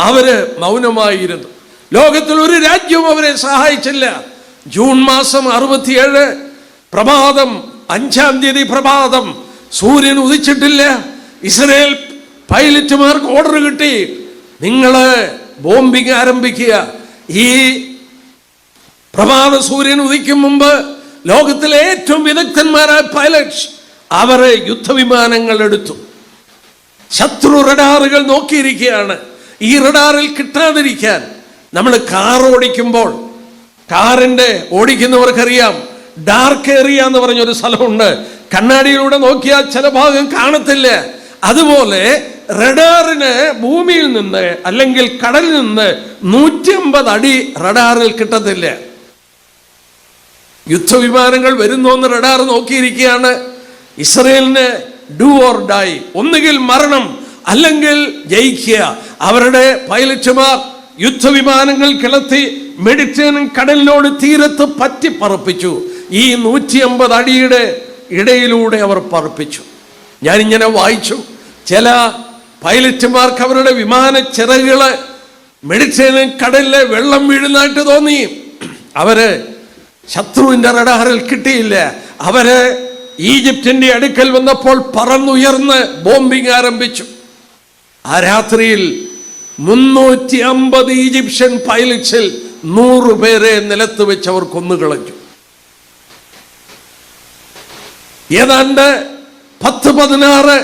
അവര് മൗനമായിരുന്നു. ലോകത്തിൽ ഒരു രാജ്യവും അവരെ സഹായിച്ചില്ല. ജൂൺ മാസം 67 പ്രഭാതം, 5-ാം തീയതി പ്രഭാതം, സൂര്യൻ ഉദിച്ചിട്ടില്ല. ഇസ്രായേൽ പൈലറ്റുമാർക്ക് ഓർഡർ കിട്ടി, നിങ്ങള് ബോംബിങ് ആരംഭിക്കുക. ഈ പ്രഭാത സൂര്യൻ ഉദിക്കും മുമ്പ് ലോകത്തിലെ ഏറ്റവും വിദഗ്ധന്മാരായ പൈലറ്റ്സ് അവരെ യുദ്ധവിമാനങ്ങൾ എടുത്തു. ശത്രു റഡാറുകൾ നോക്കിയിരിക്കുകയാണ്. ഈ റഡാറിൽ കിട്ടാതിരിക്കാൻ നമ്മൾ കാർ ഓടിക്കുമ്പോൾ, കാറിന്റെ ഓടിക്കുന്നവർക്കറിയാം ഡാർക്ക് ഏരിയ എന്ന് പറഞ്ഞൊരു സ്ഥലമുണ്ട്. കണ്ണാടിയിലൂടെ നോക്കിയാൽ ചില ഭാഗം കാണത്തില്ല. അതുപോലെ റഡാറിന് ഭൂമിയിൽ നിന്ന് അല്ലെങ്കിൽ കടലിൽ നിന്ന് 150 അടി റഡാറിൽ കിട്ടത്തില്ല. യുദ്ധവിമാനങ്ങൾ വരുന്നോന്ന് റഡാർ നോക്കിയിരിക്കുകയാണ്. ഇസ്രായേലിന് ഡു ഓർ ഡൈ, ഒന്നുകിൽ മരണം അല്ലെങ്കിൽ ജയിക്കുക. അവരുടെ പൈലറ്റുമാർ യുദ്ധവിമാനങ്ങൾ കിളത്തി മെഡിറ്ററേനിയൻ കടലിനോട് തീരത്ത് പറ്റി പറപ്പിച്ചു. ഈ 150 അടിയുടെ ഇടയിലൂടെ അവർ പറപ്പിച്ചു. ഞാനിങ്ങനെ വായിച്ചു, ചില പൈലറ്റുമാർക്ക് അവരുടെ വിമാന ചിറകുകള് മെഡിറ്ററേനിയൻ കടലിലെ വെള്ളം വീഴുന്നതായിട്ട് തോന്നി. അവര് ശത്രുവിന്റെ റഡാറിൽ കിട്ടിയില്ല. അവര് ഈജിപ്തിന്റെ അടുക്കൽ വന്നപ്പോൾ പറന്നുയർന്ന് ബോംബിംഗ് ആരംഭിച്ചു. ആ രാത്രിയിൽ 350 ഈജിപ്ഷ്യൻ പൈലറ്റ്സിൽ 100 പേരെ നിലത്ത് വെച്ച് അവർ കൊന്നുകളഞ്ഞു. ഏതാണ്ട് 10-16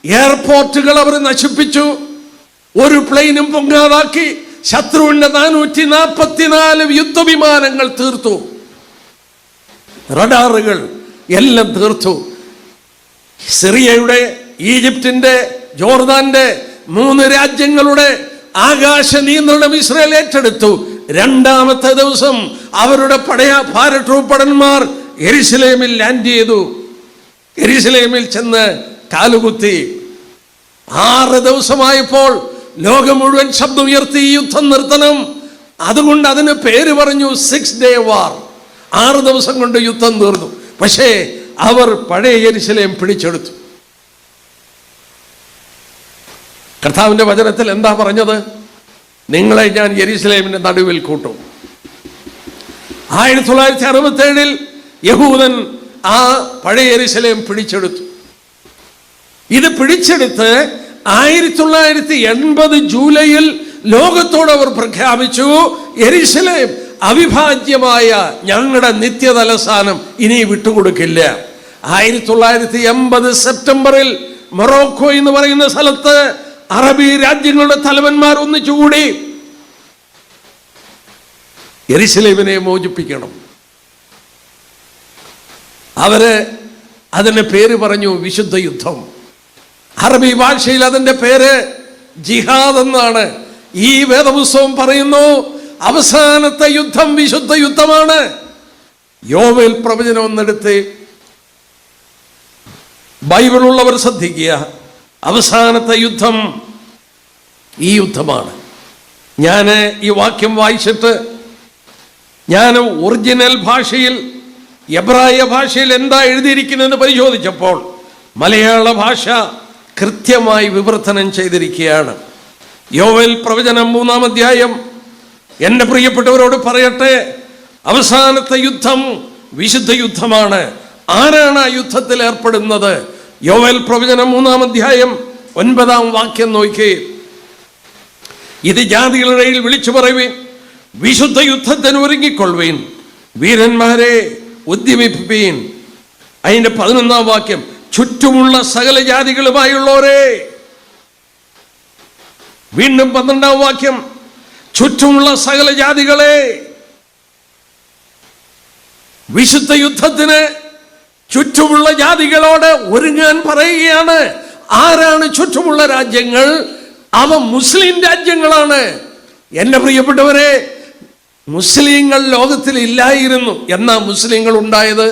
എയർപോർട്ടുകൾ അവർ നശിപ്പിച്ചു. ഒരു പ്ലെയിനും പൊങ്ങാതാക്കി. ശത്രുവിന്റെ 444 യുദ്ധവിമാനങ്ങൾ തീർത്തു. റഡാറുകൾ എല്ലാം തീർത്തു. സിറിയയുടെ, ഈജിപ്തിന്റെ, ജോർദാന്റെ 3 രാജ്യങ്ങളുടെ ആകാശ നിയന്ത്രണം ഇസ്രായേൽ ഏറ്റെടുത്തു. 2-ാമത്തെ ദിവസം അവരുടെ പാരട്രൂപ്പടന്മാർ യെരുശലേമിൽ ലാൻഡ് ചെയ്തു. യെരുശലേമിൽ ചെന്ന് കാലുകുത്തി. 6 ദിവസമായപ്പോൾ ലോകം മുഴുവൻ ശബ്ദമുയർത്തി യുദ്ധം നിർത്തണം. അതുകൊണ്ട് അതിന് പേര് പറഞ്ഞു 6 Day War. 6 ദിവസം കൊണ്ട് യുദ്ധം തീർന്നു. പക്ഷേ അവർ പഴയ യെരുശലേം പിടിച്ചെടുത്തു. കർത്താവിന്റെ വചനത്തിൽ എന്താ പറഞ്ഞത്? നിങ്ങളെ ഞാൻ യെരുശലേമിന്റെ നടുവിൽ കൂട്ടും. 1967 യഹൂദൻ ആ പഴയ യെരുശലേം പിടിച്ചെടുത്തു. ഇത് പിടിച്ചെടുത്ത് 1980 ജൂലൈയിൽ ലോകത്തോട് അവർ പ്രഖ്യാപിച്ചു, യെരുശലേം അവിഭാജ്യമായ ഞങ്ങളുടെ നിത്യതലസ്ഥാനം ഇനി വിട്ടുകൊടുക്കില്ല. 1980 സെപ്റ്റംബറിൽ മൊറോക്കോ എന്ന് പറയുന്ന സ്ഥലത്ത് അറബി രാജ്യങ്ങളുടെ തലവന്മാർ ഒന്നിച്ചുകൂടി യെരുശലേമിനെ മോചിപ്പിക്കണം. അവര് അതിന് പേര് പറഞ്ഞു വിശുദ്ധ യുദ്ധം. അറബി ഭാഷയിൽ അതിന്റെ പേര് ജിഹാദ് എന്നാണ്. ഈ വേദപുസ്തകം പറയുന്നു അവസാനത്തെ യുദ്ധം വിശുദ്ധ യുദ്ധമാണ്. യോവേൽ പ്രവചനം ഒന്നെടുത്ത് ബൈബിളുള്ളവർ ശ്രദ്ധിക്കുക. അവസാനത്തെ യുദ്ധം ഈ യുദ്ധമാണ്. ഞാൻ ഈ വാക്യം വായിച്ചിട്ട് ഞാൻ ഒറിജിനൽ ഭാഷയിൽ, എബ്രായ ഭാഷയിൽ എന്താ എഴുതിയിരിക്കുന്നതെന്ന് പരിശോധിച്ചപ്പോൾ മലയാള ഭാഷ കൃത്യമായി വിവർത്തനം ചെയ്തിരിക്കുകയാണ്. യോവേൽ പ്രവചനം 3-ാം അധ്യായം. എൻ്റെ പ്രിയപ്പെട്ടവരോട് പറയട്ടെ, അവസാനത്തെ യുദ്ധം വിശുദ്ധ യുദ്ധമാണ്. ആരാണ് ആ യുദ്ധത്തിൽ ഏർപ്പെടുന്നത്? യോവേൽ പ്രവചനം 3-ാം അധ്യായം 9-ാം വാക്യം നോക്കി. ഇത് ജാതികളുടെ ഇടയിൽ വിളിച്ചു പറയുവീൻ, വിശുദ്ധ യുദ്ധത്തിന് ഒരുങ്ങിക്കൊള്ളുവീൻ, വീരന്മാരെ ഉദ്യമിപ്പീൻ. അതിന്റെ 11-ാം വാക്യം, ചുറ്റുമുള്ള സകല ജാതികളുമായുള്ളവരെ. വീണ്ടും 12-ാം വാക്യം, ചുറ്റുമുള്ള സകല ജാതികളെ. വിശുദ്ധ യുദ്ധത്തിന് ചുറ്റുമുള്ള ജാതികളോട് ഒരുങ്ങാൻ പറയുകയാണ്. ആരാണ് ചുറ്റുമുള്ള രാജ്യങ്ങൾ? അവ മുസ്ലിം രാജ്യങ്ങളാണ്. എൻ്റെ പ്രിയപ്പെട്ടവരെ, മുസ്ലിങ്ങൾ ലോകത്തിൽ ഇല്ലായിരുന്നു. എന്നാ മുസ്ലിങ്ങൾ ഉണ്ടായത്?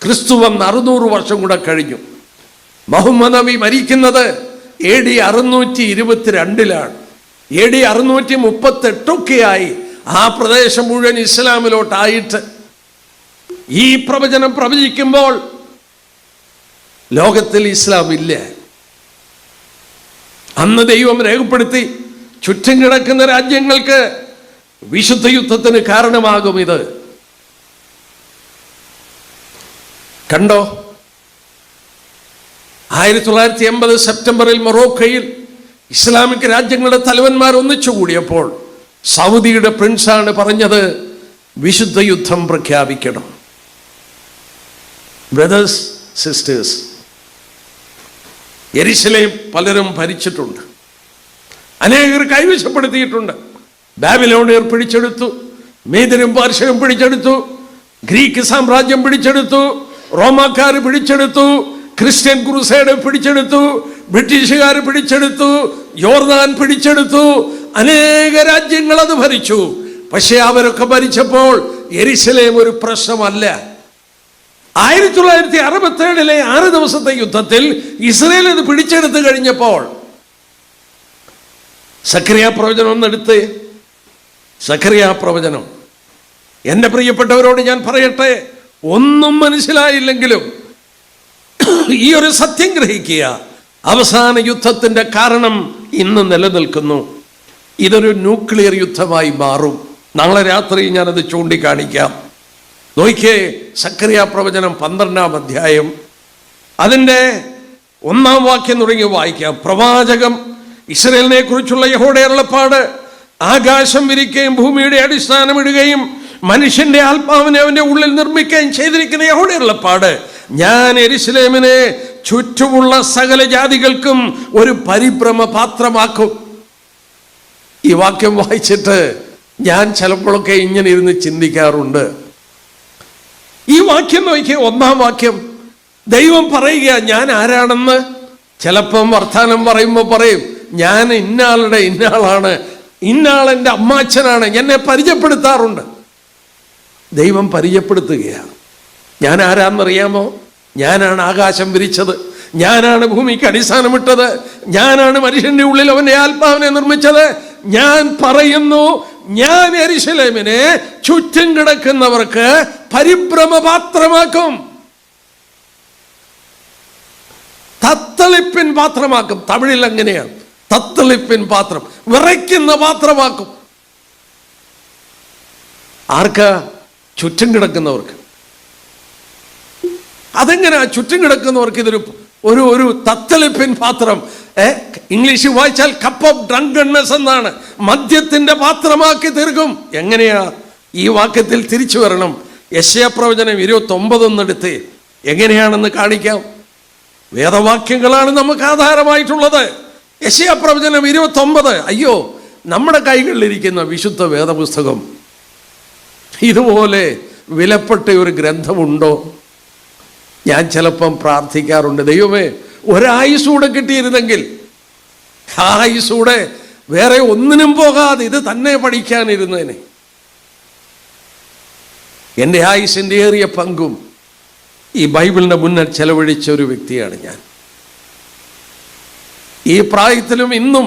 ക്രിസ്തു വന്ന് 600 വർഷം കൂടെ കഴിഞ്ഞു. മുഹമ്മദ് നബി മരിക്കുന്നത് AD 622-ലാണ്. AD 638-ഒക്കെയായി ആ പ്രദേശം മുഴുവൻ ഇസ്ലാമിലോട്ടായിട്ട് ഈ പ്രവചനം പ്രവചിക്കുമ്പോൾ ലോകത്തിൽ ഇസ്ലാം ഇല്ല. അന്ന് ദൈവം രേഖപ്പെടുത്തി ചുറ്റും കിടക്കുന്ന രാജ്യങ്ങൾക്ക് വിശുദ്ധ യുദ്ധത്തിന് കാരണമാകും ഇത്. കണ്ടോ? 1980 സെപ്റ്റംബറിൽ മൊറോക്കോയിൽ ഇസ്ലാമിക് രാജ്യങ്ങളുടെ തലവന്മാർ ഒന്നിച്ചുകൂടിയപ്പോൾ സൗദിയുടെ പ്രിൻസാണ് പറഞ്ഞത് വിശുദ്ധ യുദ്ധം പ്രഖ്യാപിക്കണം. ബ്രദേഴ്സ്, സിസ്റ്റേഴ്സ്, യെരുശലേം പലരും ഭരിച്ചിട്ടുണ്ട്, അനേകർ കൈവശപ്പെടുത്തിയിട്ടുണ്ട്. ബാബിലോണിയർ പിടിച്ചെടുത്തു, മേദ്യരും പാർശ്വരും പിടിച്ചെടുത്തു, ഗ്രീക്ക് സാമ്രാജ്യം പിടിച്ചെടുത്തു, റോമാക്കാർ പിടിച്ചെടുത്തു, ക്രിസ്ത്യൻ ക്രൂസൈഡ് പിടിച്ചെടുത്തു, ബ്രിട്ടീഷുകാർ പിടിച്ചെടുത്തു, യോർദാൻ പിടിച്ചെടുത്തു, അനേക രാജ്യങ്ങൾ അത് ഭരിച്ചു. പക്ഷെ അവരൊക്കെ ഭരിച്ചപ്പോൾ യെരുശലേം ഒരു പ്രശ്നമല്ല. 1967 6 ദിവസത്തെ യുദ്ധത്തിൽ ഇസ്രായേൽ അത് പിടിച്ചെടുത്ത് കഴിഞ്ഞപ്പോൾ സഖറിയ പ്രവചനം ഒന്നെടുത്ത്. സഖറിയ പ്രവചനം, എൻ്റെ പ്രിയപ്പെട്ടവരോട് ഞാൻ പറയട്ടെ, ഒന്നും മനസ്സിലായില്ലെങ്കിലും ഈ ഒരു സത്യം ഗ്രഹിക്കുക. അവസാന യുദ്ധത്തിന്റെ കാരണം ഇന്ന് നിലനിൽക്കുന്നു. ഇതൊരു ന്യൂക്ലിയർ യുദ്ധമായി മാറും. നാളെ രാത്രി ഞാനത് ചൂണ്ടിക്കാണിക്കാം. നോക്കിയേ, സഖറിയ പ്രവചനം 12-ാം അധ്യായം അതിൻ്റെ 1-ാം വാക്യം തുടങ്ങി വായിക്കാം. പ്രവാചകം ഇസ്രായേലിനെ കുറിച്ചുള്ള യഹോവയുടെ അരുളപ്പാട്, ആകാശം വിരിക്കുകയും ഭൂമിയുടെ അടിസ്ഥാനം ഇടുകയും മനുഷ്യന്റെ ആത്മാവിനെ അവന്റെ ഉള്ളിൽ നിർമ്മിക്കുകയും ചെയ്തിരിക്കുന്ന യഹോവയുടെ അരുളപ്പാട്, ഞാൻ യെരുശലേമിനെ ചുറ്റുമുള്ള സകല ജാതികൾക്കും ഒരു പരിഭ്രമ പാത്രമാക്കും. ഈ വാക്യം വായിച്ചിട്ട് ഞാൻ ചിലപ്പോഴൊക്കെ ഇങ്ങനെ ഇരുന്ന് ചിന്തിക്കാറുണ്ട്. ഈ വാക്യം നോക്കിയ 1-ാം വാക്യം, ദൈവം പറയുക ഞാൻ ആരാണെന്ന്. ചിലപ്പം വർത്താനം പറയുമ്പോൾ പറയും ഞാൻ ഇന്നാളുടെ ഇന്നാളാണ്, ഇന്നാൾ എൻ്റെ അമ്മാച്ചനാണ്, എന്നെ പരിചയപ്പെടുത്താറുണ്ട്. ദൈവം പരിചയപ്പെടുത്തുകയാണ്. ഞാൻ ആരാന്നറിയാമോ? ഞാനാണ് ആകാശം വിരിച്ചത്, ഞാനാണ് ഭൂമിക്ക് അടിസ്ഥാനമിട്ടത്, ഞാനാണ് മനുഷ്യന്റെ ഉള്ളിൽ അവന്റെ ആത്മാവിനെ നിർമ്മിച്ചത്. ഞാൻ പറയുന്നു, ഞാൻ യെരൂശലേമിനെ ചുറ്റും കിടക്കുന്നവർക്ക് പരിഭ്രമപാത്രമാക്കും, തത്തളിപ്പിൻ പാത്രമാക്കും. തമിഴിൽ അങ്ങനെയാണ്, തത്തളിപ്പിൻ പാത്രം, വിറയ്ക്കുന്ന പാത്രമാക്കും. ആർക്കാ? ചുറ്റും കിടക്കുന്നവർക്ക്. അതെങ്ങനെയാ ചുറ്റും കിടക്കുന്നവർക്ക് ഇതൊരു ഒരു തത്തളിപ്പിൻ പാത്രം? ഇംഗ്ലീഷിൽ വായിച്ചാൽ കപ്പ് ഓഫ് ഡ്രങ്കൺനെസ് എന്നാണ്. മദ്യത്തിന്റെ പാത്രമാക്കി തീർക്കും. എങ്ങനെയാ? ഈ വാക്യത്തിൽ തിരിച്ചു വരണം. യെശയ്യാപ്രവചനം 29 എടുത്ത് എങ്ങനെയാണെന്ന് കാണിക്കാം. വേദവാക്യങ്ങളാണ് നമുക്ക് ആധാരമായിട്ടുള്ളത്. യെശയ്യാപ്രവചനം 29. അയ്യോ, നമ്മുടെ കൈകളിലിരിക്കുന്ന വിശുദ്ധ വേദപുസ്തകം ഇതുപോലെ വിലപ്പെട്ട ഒരു ഗ്രന്ഥമുണ്ടോ? ഞാൻ ചിലപ്പം പ്രാർത്ഥിക്കാറുണ്ട്, ദൈവമേ ഒരായുസൂടെ കിട്ടിയിരുന്നെങ്കിൽ, ആയുസൂടെ വേറെ ഒന്നിനും പോകാതെ ഇത് തന്നെ പഠിക്കാനിരുന്നേനെ. എൻ്റെ ആയുസിൻ്റെ ഏറിയ പങ്കും ഈ ബൈബിളിൻ്റെ മുന്നിൽ ചെലവഴിച്ച ഒരു വ്യക്തിയാണ് ഞാൻ. ഈ പ്രായത്തിലും ഇന്നും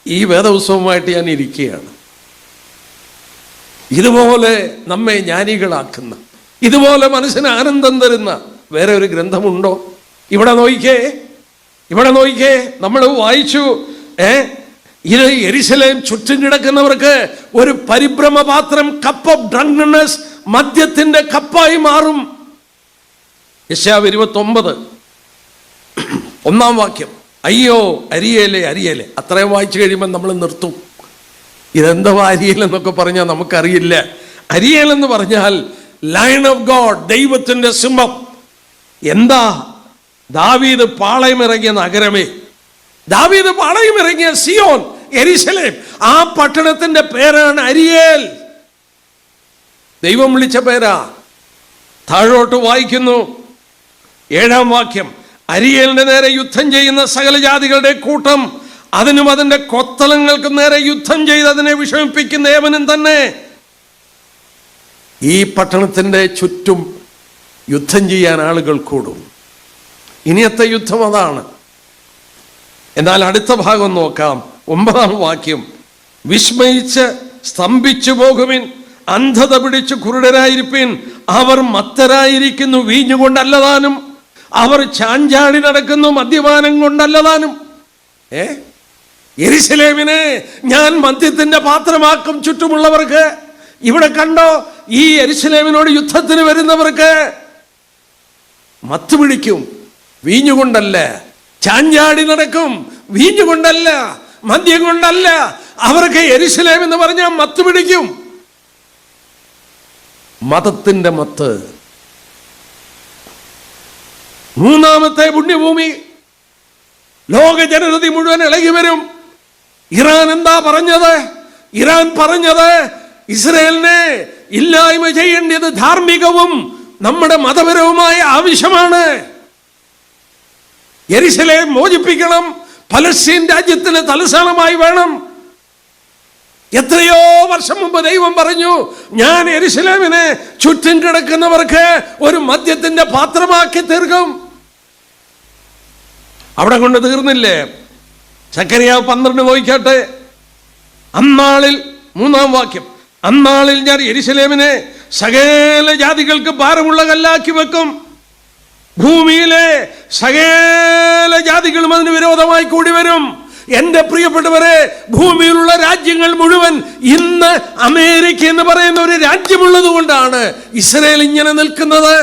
ഈ വേദോത്സവമായിട്ട് ഞാൻ ഇരിക്കുകയാണ്. ഇതുപോലെ നമ്മെ ജ്ഞാനികളാക്കുന്ന, ഇതുപോലെ മനസ്സിന് ആനന്ദം തരുന്ന വേറെ ഒരു ഗ്രന്ഥമുണ്ടോ? ഇവിടെ നോക്കിക്കേ, ഇവിടെ നോക്കിക്കേ, നമ്മൾ വായിച്ചു, ഇത് യെരൂശലേം ചുറ്റും കിടക്കുന്നവർക്ക് ഒരു പരിഭ്രമപാത്രം, കപ്പ് ഓഫ് ഡ്രങ്കൺനെസ്, മദ്യത്തിന്റെ കപ്പായി മാറും. യെശയ്യാവ് 29 1-ാം വാക്യം. അയ്യോ അരിയേലേ അരിയേലേ. അത്രയും വായിച്ചു കഴിയുമ്പോൾ നമ്മൾ നിർത്തും. ഇതെന്താ അരിയേൽ എന്നൊക്കെ പറഞ്ഞാൽ നമുക്കറിയില്ല. അരിയേൽ എന്ന് പറഞ്ഞാൽ ലയൺ ഓഫ് ഗോഡ്, ദൈവത്തിന്റെ സിംഹം. എന്താ? ദാവീദ് പാളയമിറങ്ങിയ നഗരമേ, ദാവീദ് പാളയമിറങ്ങിയ സിയോൻ, യെരൂശലേം, ആ പട്ടണത്തിന്റെ പേരാണ് അരിയേൽ. ദൈവം വിളിച്ച പേരാ. താഴോട്ട് വായിക്കുന്നു 7-ാം വാക്യം. അരിയേലിന്റെ നേരെ യുദ്ധം ചെയ്യുന്ന സകല ജാതികളുടെ കൂട്ടം, അതിനും അതിന്റെ കൊത്തളങ്ങൾക്കും നേരെ യുദ്ധം ചെയ്ത് അതിനെ വിഷമിപ്പിക്കുന്ന ഏവനും തന്നെ. ഈ പട്ടണത്തിന്റെ ചുറ്റും യുദ്ധം ചെയ്യാൻ ആളുകൾ കൂടും. ഇനിയത്തെ യുദ്ധം അതാണ്. എന്നാൽ അടുത്ത ഭാഗം നോക്കാം. 9-ാം വാക്യം. വിസ്മയിച്ച് സ്തംഭിച്ചു പോകുവിൻ, അന്ധത പിടിച്ചു കുരുടരായിരിപ്പിൻ. അവർ മത്തരായിരിക്കുന്നു, വീഞ്ഞുകൊണ്ടല്ലതാനും. അവർ ചാഞ്ചാടി നടക്കുന്നു, മദ്യപാനം കൊണ്ടല്ലതാനും. യെരൂശലേമിനെ ഞാൻ മദ്യത്തിന്റെ പാത്രമാക്കും ചുറ്റുമുള്ളവർക്ക്. ഇവിടെ കണ്ടോ, ഈ യെരൂശലേമിനോട് യുദ്ധത്തിന് വരുന്നവർക്ക് മത്ത് പിടിക്കും, വീഞ്ഞുകൊണ്ടല്ല. ചാഞ്ചാടി നടക്കും, വീഞ്ഞുകൊണ്ടല്ല, മദ്യം കൊണ്ടല്ല. അവർക്ക് യെരൂശലേം എന്ന് പറഞ്ഞാൽ മത്ത് പിടിക്കും. മതത്തിന്റെ മത്ത്. 3-ാമത്തെ പുണ്യഭൂമി. ലോക ജനതതി മുഴുവൻ ഇളകി വരും. ഇറാൻ എന്താ പറഞ്ഞത്? ഇറാൻ പറഞ്ഞത് ഇസ്രയേലിനെ ഇല്ലായ്മ ചെയ്യേണ്ടത് ധാർമ്മികവും നമ്മുടെ മതപരവുമായ ആവശ്യമാണ്. യെരൂശലേം മോചിപ്പിക്കണം, പലസ്തീൻ രാജ്യത്തിന് തലസ്ഥാനമായി വേണം. എത്രയോ വർഷം മുമ്പ് ദൈവം പറഞ്ഞു, ഞാൻ യെരൂശലേമിനെ ചുറ്റും കിടക്കുന്നവർക്ക് ഒരു മദ്യത്തിന്റെ പാത്രമാക്കി തീർക്കും. അവിടെ കൊണ്ട് തീർന്നില്ലേ? സക്കറിയാവ് 12 നോക്കിക്കട്ടെ. അന്നാളിൽ 3-ാം വാക്യം. അന്നാളിൽ ഞാൻ യെരൂശലേമിനെ സകല ജാതികൾക്ക് ഭാരമുള്ള കല്ലാക്കി വെക്കും. ഭൂമിയിലെ സകല ജാതികളും അതിന് വിരോധമായി കൂടി വരും. എന്റെ പ്രിയപ്പെട്ടവരെ, ഭൂമിയിലുള്ള രാജ്യങ്ങൾ മുഴുവൻ ഇന്ന് അമേരിക്ക എന്ന് പറയുന്ന ഒരു രാജ്യമുള്ളത് കൊണ്ടാണ് ഇസ്രയേൽ ഇങ്ങനെ നിൽക്കുന്നത്.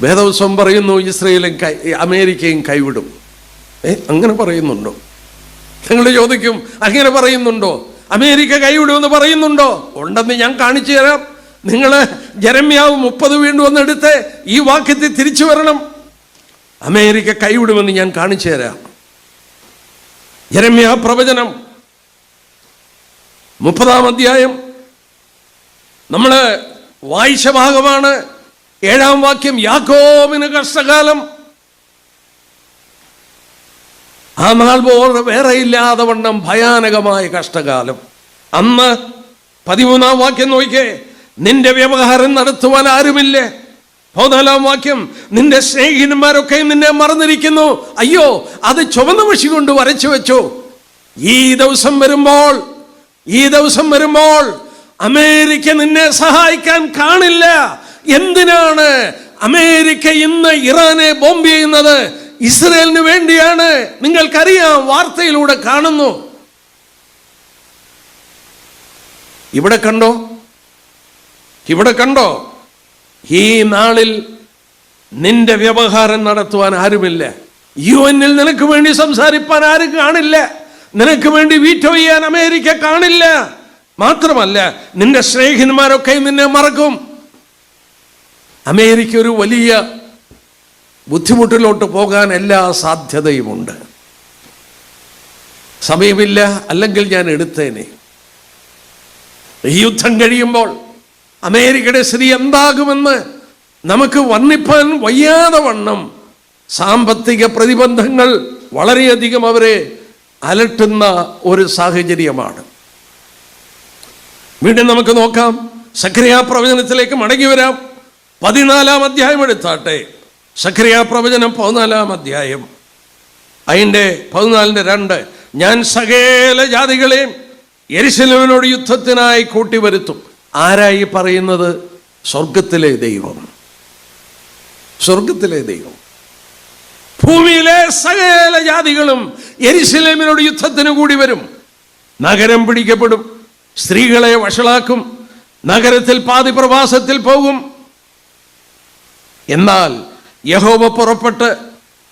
വേദോത്സവം പറയുന്നു ഇസ്രയേലും അമേരിക്കയും കൈവിടും. അങ്ങനെ പറയുന്നുണ്ടോ? നിങ്ങൾ ചോദിക്കും, അങ്ങനെ പറയുന്നുണ്ടോ? അമേരിക്ക കൈവിടുമെന്ന് പറയുന്നുണ്ടോ? ഉണ്ടെന്ന് ഞാൻ കാണിച്ചു തരാം. നിങ്ങൾ ജെരമ്യാവ് 30 വീണ്ടും ഒന്നെടുത്ത് ഈ വാക്യത്തിൽ തിരിച്ചു വരണം. അമേരിക്ക കൈവിടുമെന്ന് ഞാൻ കാണിച്ചു തരാം. ജെരമ്യാ പ്രവചനം 30-ാം അധ്യായം നമ്മൾ വായിച്ച ഭാഗമാണ് 7-ാം വാക്യം. യാക്കോബിന് കഷ്ടകാലം ആ നാൾ പോലെ വേറെ ഇല്ലാതെ വണ്ണം ഭയാനകമായ കഷ്ടകാലം. അന്ന് 13-ാം വാക്യം നോക്കിയേ, നിന്റെ വ്യവഹാരം നടത്തുവാൻ ആരുമില്ല. 14-ാം വാക്യം, നിന്റെ സ്നേഹിതന്മാരൊക്കെ നിന്നെ മറന്നിരിക്കുന്നു. അയ്യോ, അത് ചുവന്ന മഷി കൊണ്ട് വരച്ചു വെച്ചു. ഈ ദിവസം വരുമ്പോൾ അമേരിക്ക നിന്നെ സഹായിക്കാൻ കാണില്ല. എന്തിനാണ് അമേരിക്ക ഇന്ന് ഇറാനെ ബോംബ് ചെയ്യുന്നത്? ഇസ്രയേലിന് വേണ്ടിയാണ്. നിങ്ങൾക്കറിയാം, വാർത്തയിലൂടെ കാണുന്നു. ഇവിടെ കണ്ടോ ഈ നാളിൽ നിന്റെ വ്യവഹാരം നടത്തുവാൻ ആരുമില്ല. UN നിനക്ക് വേണ്ടി സംസാരിപ്പാൻ ആരും കാണില്ല. നിനക്ക് വേണ്ടി വീറ്റോ ചെയ്യാൻ അമേരിക്ക കാണില്ല. മാത്രമല്ല, നിന്റെ സ്നേഹിതന്മാരൊക്കെ നിന്നെ മറക്കും. അമേരിക്ക ഒരു വലിയ ബുദ്ധിമുട്ടിലോട്ട് പോകാൻ എല്ലാ സാധ്യതയുമുണ്ട്. സമയമില്ല, അല്ലെങ്കിൽ ഞാൻ എടുത്തേനെ. ഈ യുദ്ധം കഴിയുമ്പോൾ അമേരിക്കയുടെ സ്ഥിതി എന്താകുമെന്ന് നമുക്ക് വർണ്ണിപ്പാൻ വയ്യാതെ വണ്ണം സാമ്പത്തിക പ്രതിബന്ധങ്ങൾ വളരെയധികം അവരെ അലട്ടുന്ന ഒരു സാഹചര്യമാണ്. വീണ്ടും നമുക്ക് നോക്കാം, സഖറിയാ പ്രവചനത്തിലേക്ക് മടങ്ങി വരാം. 14-ാം അധ്യായം എടുത്താട്ടെ. സഖറിയാ പ്രവചനം 14-ാം അധ്യായം അതിൻ്റെ 14-2. ഞാൻ സകല ജാതികളെയും യെരൂശലേമിനോട് യുദ്ധത്തിനായി കൂട്ടിവരുത്തും. ആരായി പറയുന്നത്? സ്വർഗത്തിലെ ദൈവം. ഭൂമിയിലെ സകല ജാതികളും യെരൂശലേമിനോട് യുദ്ധത്തിന് കൂടി വരും. നഗരം പിടിക്കപ്പെടും, സ്ത്രീകളെ വഷളാക്കും, നഗരത്തിൽ പാതി പ്രവാസത്തിൽ പോകും. എന്നാൽ യഹോവ പുറപ്പെട്ട്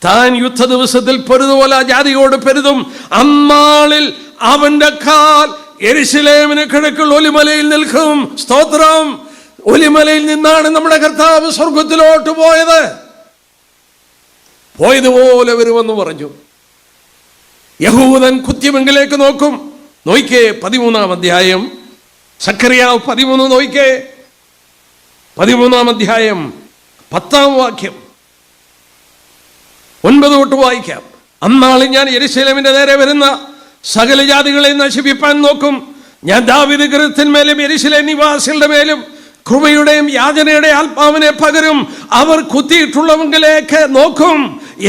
താൻ യുദ്ധ ദിവസത്തിൽ പൊരുതുപോലെ ആ ജാതിയോട് പെരുതും. അന്നാളിൽ അവന്റെ കാൽ യെരൂശലേമിന് കിഴക്കുള്ള ഒലിമലയിൽ നിൽക്കും. സ്തോത്രം. ഒലിമലയിൽ നിന്നാണ് നമ്മുടെ കർത്താവ് സ്വർഗത്തിലോട്ട് പോയതുപോലെ വരുമെന്ന് പറഞ്ഞു. യഹൂദൻ കുത്യമെങ്കിലേക്ക് നോക്കും. നോയിക്കേ 13-ാം അധ്യായം, സഖറിയാവ് 13 നോയിക്കേ. 13-ാം അധ്യായം 10-ാം വാക്യം 9 തൊട്ട് വായിക്കാം. അന്നാളിൽ ഞാൻ യെരൂശലേമിന്റെ നേരെ വരുന്ന സകല ജാതികളെ നശിപ്പിപ്പാൻ നോക്കും. ഞാൻ ദാവീദ് ഗൃഹത്തിന്മേലും യെരൂശലേം നിവാസികളുടെ മേലും കൃപയുടെയും യാചനയുടെ ആത്മാവിനെ പകരും. അവർ കുത്തിയിട്ടുള്ളവങ്കിലേക്ക് നോക്കും.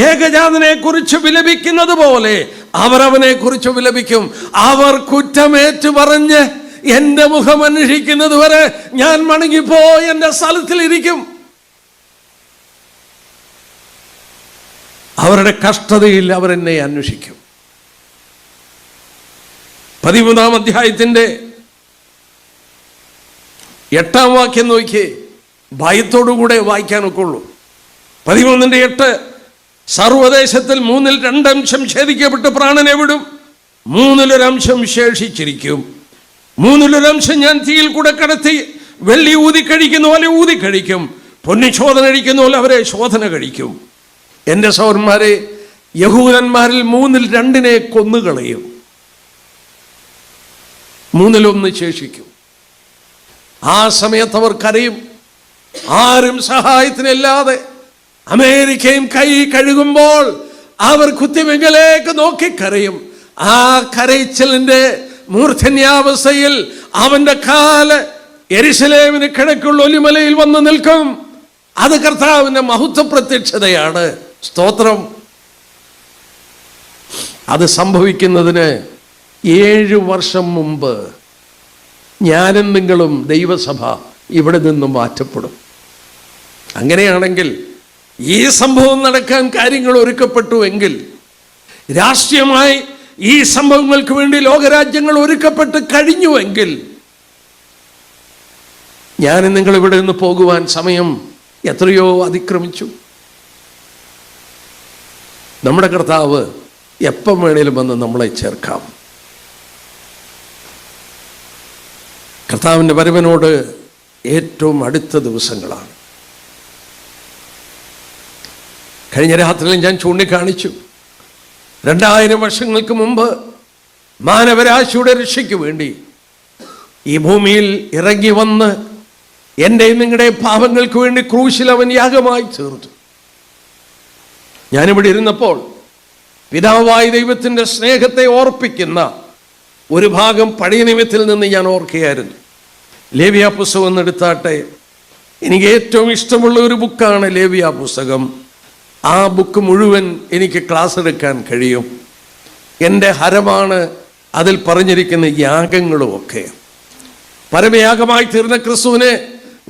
ഏകജാതനെ കുറിച്ച് വിലപിക്കുന്നത് പോലെ അവർ അവനെ കുറിച്ച് വിലപിക്കും. അവർ കുറ്റമേറ്റു പറഞ്ഞ് എന്റെ മുഖം അന്വേഷിക്കുന്നത് വരെ ഞാൻ മടങ്ങിപ്പോയി എന്റെ സ്ഥലത്തിലിരിക്കും. അവരുടെ കഷ്ടതയിൽ അവരെന്നെ അന്വേഷിക്കും. 13-ാം അധ്യായത്തിന്റെ 8-ാം വാക്യം നോക്കിയേ. ഭയത്തോടുകൂടെ വായിക്കാനൊക്കെ ഉള്ളൂ. 13-8 സർവദേശത്തിൽ 2/3 ഛേദിക്കപ്പെട്ട് പ്രാണനെ വിടും, 1/3 ശേഷിച്ചിരിക്കും. 1/3 ഞാൻ തീയിൽ കൂടെ കടത്തി വെള്ളി ഊതിക്കഴിക്കുന്ന പോലെ ഊതിക്കഴിക്കും, പൊന്നു ശോധന കഴിക്കുന്ന പോലെ അവരെ ശോധന കഴിക്കും. എൻ്റെ സഹോദരന്മാരെ, യഹൂദന്മാരിൽ 2/3 കൊന്നുകളയും, 1/3 ശേഷിക്കും. ആ സമയത്ത് അവർ കരയും. ആരും സഹായത്തിനില്ലാതെ അമേരിക്കയും കൈ കഴുകുമ്പോൾ അവർ കുത്തിമെങ്കിലേക്ക് നോക്കി കരയും. ആ കരയിച്ചലിന്റെ മൂർധന്യാവസ്ഥയിൽ അവന്റെ കാല് യെരൂശലേമിന് കിഴക്കുള്ള ഒലിമലയിൽ വന്ന് നിൽക്കും. അത് കർത്താവിന്റെ മഹത്വ പ്രത്യക്ഷതയാണ്. സ്തോത്രം. അത് സംഭവിക്കുന്നതിന് 7 വർഷം മുമ്പ് ഞാനും നിങ്ങളും ദൈവസഭ ഇവിടെ നിന്നും മാറ്റപ്പെടും. അങ്ങനെയാണെങ്കിൽ ഈ സംഭവം നടക്കാൻ കാര്യങ്ങൾ ഒരുക്കപ്പെട്ടു എങ്കിൽ, രാഷ്ട്രീയമായി ഈ സംഭവങ്ങൾക്ക് വേണ്ടി ലോകരാജ്യങ്ങൾ ഒരുക്കപ്പെട്ട് കഴിഞ്ഞുവെങ്കിൽ, ഞാനും നിങ്ങൾ ഇവിടെ നിന്ന് പോകുവാൻ സമയം എത്രയോ അതിക്രമിച്ചു. നമ്മുടെ കർത്താവ് എപ്പം വേണേലും വന്ന് നമ്മളെ ചേർക്കാം. കർത്താവിൻ്റെ വരവിനോട് ഏറ്റവും അടുത്ത ദിവസങ്ങളാണ്. കഴിഞ്ഞ രാത്രിയിൽ ഞാൻ ചൂണ്ടിക്കാണിച്ചു, 2000 വർഷങ്ങൾക്ക് മുമ്പ് മാനവരാശിയുടെ രക്ഷയ്ക്ക് വേണ്ടി ഈ ഭൂമിയിൽ ഇറങ്ങി വന്ന് എൻ്റെയും നിങ്ങളുടെയും പാപങ്ങൾക്ക് വേണ്ടി ക്രൂശിൽ അവൻ യാഗമായി തീർന്നു. ഞാനിവിടെ ഇരുന്നപ്പോൾ പിതാവായ ദൈവത്തിൻ്റെ സ്നേഹത്തെ ഓർപ്പിക്കുന്ന ഒരു ഭാഗം പഴയ നിയമത്തിൽ നിന്ന് ഞാൻ ഓർക്കുകയായിരുന്നു. ലേവ്യ പുസ്തകം എന്നെടുത്താട്ടെ, എനിക്ക് ഏറ്റവും ഇഷ്ടമുള്ള ഒരു ബുക്കാണ് ലേവ്യ പുസ്തകം. ആ ബുക്ക് മുഴുവൻ എനിക്ക് ക്ലാസ് എടുക്കാൻ കഴിയും. എൻ്റെ ഹരമാണ് അതിൽ പറഞ്ഞിരിക്കുന്ന യാഗങ്ങളുമൊക്കെ. പരമയാഗമായി തീർന്ന ക്രിസ്തുവിനെ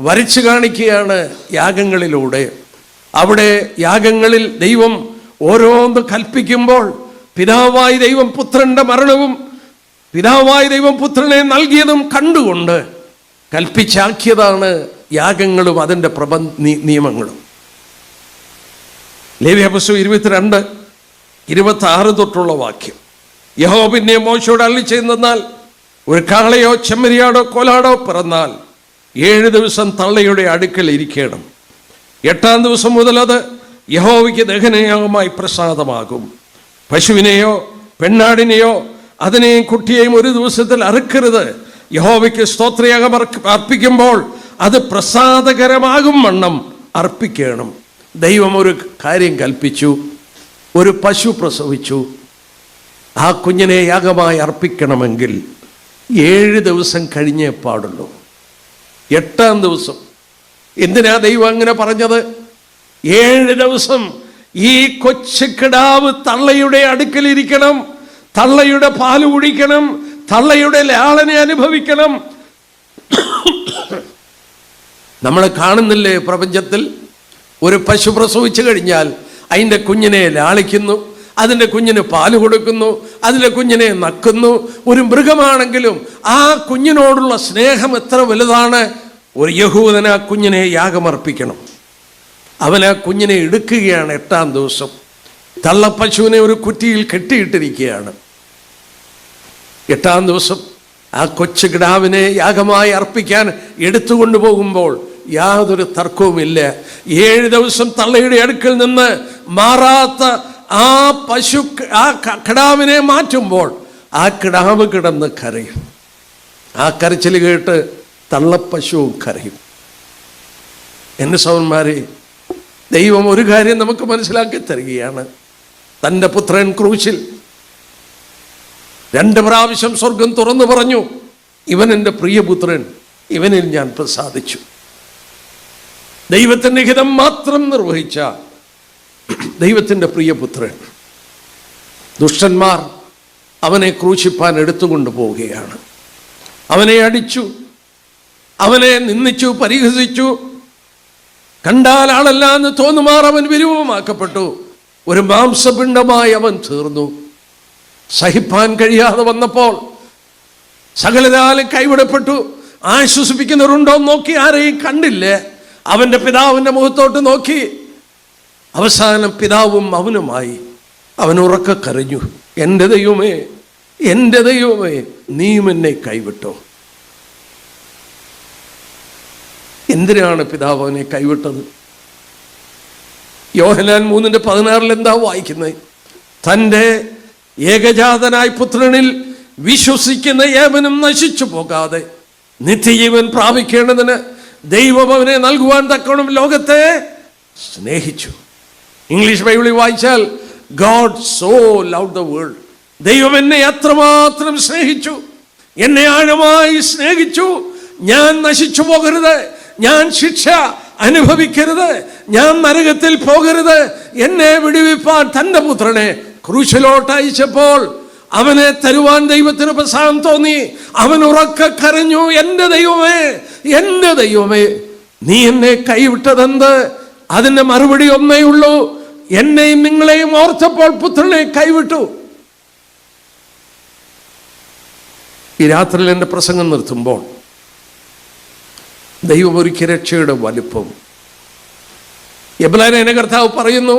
വരച്ചു കാണിക്കുകയാണ് യാഗങ്ങളിലൂടെ. അവിടെ യാഗങ്ങളിൽ ദൈവം ഓരോന്ന് കൽപ്പിക്കുമ്പോൾ പിതാവായി ദൈവം പുത്രന്റെ മരണവും പിതാവായി ദൈവം പുത്രനെ നൽകിയതും കണ്ടുകൊണ്ട് കൽപ്പിച്ചാക്കിയതാണ് യാഗങ്ങളും അതിൻ്റെ നിയമങ്ങളും. ലേവ്യ പുസ്തകം 22:26 തൊട്ടുള്ള വാക്യം. യഹോവ പിന്നെ മോശയോട് അരുളിച്ചെയ്തെന്നാൽ, ഒരു കാളയോ ചെമ്മരിയാടോ കോലാടോ പിറന്നാൽ 7 ദിവസം തള്ളയുടെ അടുക്കൽ ഇരിക്കണം. 8-ാം ദിവസം മുതൽ അത് യഹോവയ്ക്ക് ദഹനയാഗമായി പ്രസാദമാകും. പശുവിനെയോ പെണ്ണാടിനെയോ അതിനെയും കുട്ടിയെയും ഒരു ദിവസത്തിൽ അറുക്കരുത്. യഹോവയ്ക്ക് സ്തോത്രയാഗം അർപ്പിക്കുമ്പോൾ അത് പ്രസാദകരമാകും വണ്ണം അർപ്പിക്കണം. ദൈവം ഒരു കാര്യം കൽപ്പിച്ചു. ഒരു പശു പ്രസവിച്ചു. ആ കുഞ്ഞിനെ യാഗമായി അർപ്പിക്കണമെങ്കിൽ 7 ദിവസം കഴിഞ്ഞേ പാടുള്ളൂ. 8-ാം ദിവസം. എന്തിനാ ദൈവം അങ്ങനെ പറഞ്ഞത്? 7 ദിവസം ഈ കൊച്ചു കിടാവ് തള്ളയുടെ അടുക്കലിരിക്കണം, തള്ളയുടെ പാല് കുടിക്കണം, തള്ളയുടെ ലാളനെ അനുഭവിക്കണം. നമ്മൾ കാണുന്നില്ലേ പ്രപഞ്ചത്തിൽ, ഒരു പശു പ്രസവിച്ചു കഴിഞ്ഞാൽ അതിൻ്റെ കുഞ്ഞിനെ ലാളിക്കുന്നു, അതിൻ്റെ കുഞ്ഞിന് പാല് കൊടുക്കുന്നു, അതിൻ്റെ കുഞ്ഞിനെ നക്കുന്നു. ഒരു മൃഗമാണെങ്കിലും ആ കുഞ്ഞിനോടുള്ള സ്നേഹം എത്ര വലുതാണ്. ഒരു യഹൂദൻ ആ കുഞ്ഞിനെ യാഗമർപ്പിക്കണം. അവൻ ആ കുഞ്ഞിനെ എടുക്കുകയാണ് 8-ാം ദിവസം. തള്ളപ്പശുവിനെ ഒരു കുറ്റിയിൽ കെട്ടിയിട്ടിരിക്കുകയാണ്. 8-ാം ദിവസം ആ കൊച്ചു കിടാവിനെ യാഗമായി അർപ്പിക്കാൻ എടുത്തുകൊണ്ടു പോകുമ്പോൾ യാതൊരു തർക്കവുമില്ല. 7 ദിവസം തള്ളയുടെ അടുക്കൽ നിന്ന് മാറാത്ത ആ പശു ആ കിടാവിനെ മാറ്റുമ്പോൾ ആ കിടാവ് കിടന്ന് കരയും. ആ കരച്ചിൽ കേട്ട് തള്ളപ്പശുവും കരയും. എൻ്റെ സഹോദരന്മാരെ, ദൈവം ഒരു കാര്യം നമുക്ക് മനസ്സിലാക്കി തരികയാണ്. തൻ്റെ പുത്രൻ ക്രൂശിൽ 2 പ്രാവശ്യം സ്വർഗം തുറന്നു പറഞ്ഞു, ഇവൻ എൻ്റെ പ്രിയപുത്രൻ, ഇവനിൽ ഞാൻ പ്രസാദിച്ചു. ദൈവത്തിൻ്റെ ഹിതം മാത്രം നിർവഹിച്ച ദൈവത്തിൻ്റെ പ്രിയപുത്രൻ. ദുഷ്ടന്മാർ അവനെ ക്രൂശിപ്പാൻ എടുത്തുകൊണ്ട് പോവുകയാണ്. അവനെ അടിച്ചു, അവനെ നിന്ദിച്ചു, പരിഹസിച്ചു. കണ്ടാൽ ആളല്ല എന്ന് തോന്നുമാർ അവൻ വിരൂപമാക്കപ്പെട്ടു. ഒരു മാംസപിണ്ഡമായി അവൻ തീർന്നു. സഹിപ്പാൻ കഴിയാതെ വന്നപ്പോൾ സകലരാലും കൈവിടപ്പെട്ടു. ആശ്വസിപ്പിക്കുന്നവരുണ്ടോ നോക്കി, ആരെയും കണ്ടില്ല. അവൻ്റെ പിതാവിൻ്റെ മുഖത്തോട്ട് നോക്കി. അവസാനം പിതാവും അവനുമായി. അവൻ ഉറക്കെ കരഞ്ഞു, എൻ്റെ ദൈവമേ, എൻ്റെ ദൈവമേ, നീയും എന്നെ കൈവിട്ടോ. എന്തിനാണ് പിതാവ് അവനെ കൈവിട്ടത്? യോഹന്നാൻ 3:16 എന്താ വായിക്കുന്നത്? തൻ്റെ ഏകജാതനായ പുത്രനിൽ വിശ്വസിക്കുന്ന ഏവനും നശിച്ചു പോകാതെ നിത്യജീവൻ പ്രാപിക്കേണ്ടതിന് ദൈവം അവനെ നൽകുവാൻ തക്കവണ്ണം ലോകത്തെ സ്നേഹിച്ചു. ഇംഗ്ലീഷ് ബൈബിളിൽ വായിച്ചാൽ God so loved the world. ദൈവം എന്നെ അത്രമാത്രം സ്നേഹിച്ചു, എന്നെ ആഴമായി സ്നേഹിച്ചു. ഞാൻ നശിച്ചു പോകരുത്, ഞാൻ ശിക്ഷ അനുഭവിക്കരുത്, ഞാൻ നരകത്തിൽ പോകരുത്. എന്നെ വിടുവിപ്പാൻ തൻ്റെ പുത്രനെ ക്രൂശിലോട്ട് അയച്ചപ്പോൾ അവനെ തരുവാൻ ദൈവത്തിന് പ്രസാദം തോന്നി. അവൻ ഉറക്കെ കരഞ്ഞു, എൻ്റെ ദൈവമേ, എൻ്റെ ദൈവമേ, നീ എന്നെ കൈവിട്ടതെന്ത്? അതിൻ്റെ മറുപടി ഒന്നേ ഉള്ളൂ, എന്നെയും നിങ്ങളെയും ഓർത്തപ്പോൾ പുത്രനെ കൈവിട്ടു. ഈ രാത്രിയിൽ എൻ്റെ പ്രസംഗം നിർത്തുമ്പോൾ ദൈവം ഒരുക്കിയ രക്ഷയുടെ വലിപ്പം എബ്രായനെ കർത്താവ് പറയുന്നു,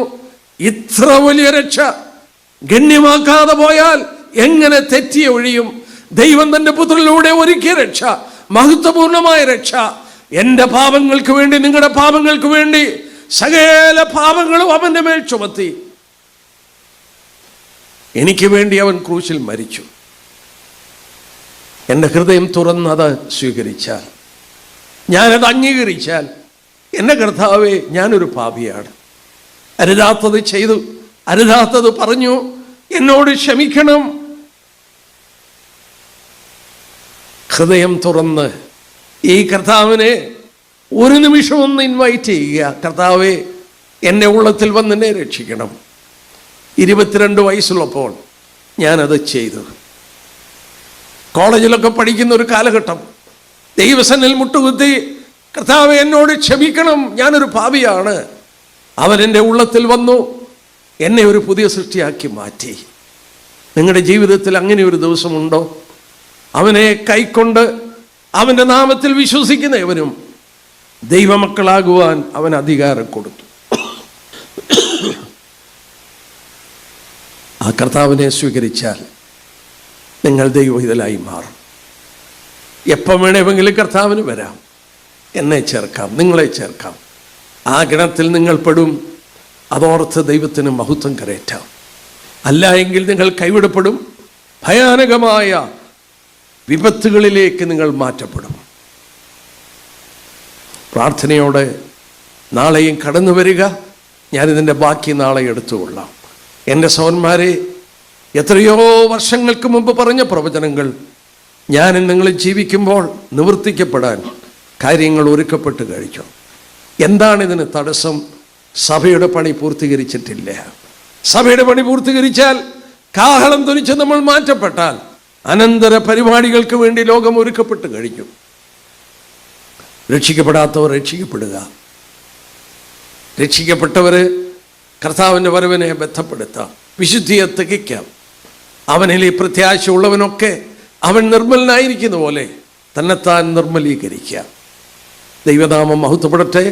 ഇത്ര വലിയ രക്ഷ ഗണ്യമാക്കാതെ പോയാൽ എങ്ങനെ തെറ്റിയ ഒഴിയും? ദൈവം തൻ്റെ പുത്രനിലൂടെ ഒരുക്കിയ രക്ഷ, മഹത്വപൂർണമായ രക്ഷ, എൻ്റെ പാപങ്ങൾക്ക് വേണ്ടി, നിങ്ങളുടെ പാപങ്ങൾക്ക് വേണ്ടി സകല പാപങ്ങളും അവൻ്റെ മേൽ ചുമത്തി. എനിക്ക് വേണ്ടി അവൻ ക്രൂശിൽ മരിച്ചു. എൻ്റെ ഹൃദയം തുറന്നത് സ്വീകരിച്ചാൽ ഞാനത് അംഗീകരിച്ചാൽ എൻ്റെ കർത്താവേ, ഞാനൊരു പാപിയാണ്, അരുതാത്തത് ചെയ്തു, അരുതാത്തത് പറഞ്ഞു, എന്നോട് ക്ഷമിക്കണം. ഹൃദയം തുറന്ന് ഈ കർത്താവിനെ ഒരു നിമിഷം ഒന്ന് ഇൻവൈറ്റ് ചെയ്യുക. കർത്താവെ, എൻ്റെ ഉള്ളത്തിൽ വന്ന് എന്നെ രക്ഷിക്കണം. 22 വയസ്സുള്ളപ്പോൾ ഞാനത് ചെയ്തു. കോളേജിലൊക്കെ പഠിക്കുന്ന ഒരു കാലഘട്ടം ദൈവസന്നിൽ മുട്ടുകുത്തി, കർത്താവെ എന്നോട് ക്ഷമിക്കണം, ഞാനൊരു പാപിയാണ്. അവൻ എൻ്റെ ഉള്ളത്തിൽ വന്നു, എന്നെ ഒരു പുതിയ സൃഷ്ടിയാക്കി മാറ്റി. നിങ്ങളുടെ ജീവിതത്തിൽ അങ്ങനെ ഒരു ദിവസമുണ്ടോ? അവനെ കൈക്കൊണ്ട് അവൻ്റെ നാമത്തിൽ വിശ്വസിക്കുന്ന എവനും ദൈവമക്കളാകുവാൻ അവൻ അധികാരം കൊടുത്തു. ആ കർത്താവിനെ സ്വീകരിച്ചാൽ നിങ്ങൾ ദൈവഹിതലായി മാറും. എപ്പം വേണമെങ്കിലും കർത്താവിന് വരാം, എന്നെ ചേർക്കാം, നിങ്ങളെ ചേർക്കാം. ആ ഗണത്തിൽ നിങ്ങൾ പെടും. അതോർത്ത് ദൈവത്തിന് മഹത്വം കരയറ്റാം. അല്ല എങ്കിൽ നിങ്ങൾ കൈവിടപ്പെടും. ഭയാനകമായ വിപത്തുകളിലേക്ക് നിങ്ങൾ മാറ്റപ്പെടും. പ്രാർത്ഥനയോടെ നാളെയും കടന്നു വരിക. ഞാനിതിൻ്റെ ബാക്കി നാളെ എടുത്തുകൊള്ളാം. എൻ്റെ സഹോദരന്മാരെ, എത്രയോ വർഷങ്ങൾക്ക് മുമ്പ് പറഞ്ഞ പ്രവചനങ്ങൾ ഞാനും നിങ്ങൾ ജീവിക്കുമ്പോൾ നിവർത്തിക്കപ്പെടാൻ കാര്യങ്ങൾ ഒരുക്കപ്പെട്ട് കഴിച്ചു. എന്താണിതിന് തടസ്സം? സഭയുടെ പണി പൂർത്തീകരിച്ചിട്ടില്ല. സഭയുടെ പണി പൂർത്തീകരിച്ചാൽ, കാഹളം ധ്വനിച്ച് നമ്മൾ മാറ്റപ്പെട്ടാൽ, അനന്തര പരിപാടികൾക്ക് വേണ്ടി ലോകം ഒരുക്കപ്പെട്ട് കഴിഞ്ഞു. രക്ഷിക്കപ്പെടാത്തവർ രക്ഷിക്കപ്പെടുക, രക്ഷിക്കപ്പെട്ടവർ കർത്താവിൻ്റെ വരവിനെ ബന്ധപ്പെടുത്താം, വിശുദ്ധിയെ തികയ്ക്കാം. അവനിൽ ഈ പ്രത്യാശ ഉള്ളവനൊക്കെ അവൻ നിർമ്മലനായിരിക്കുന്ന പോലെ തന്നെത്താൻ നിർമ്മലീകരിക്കാം. ദൈവനാമം മഹത്വപ്പെടട്ടെ.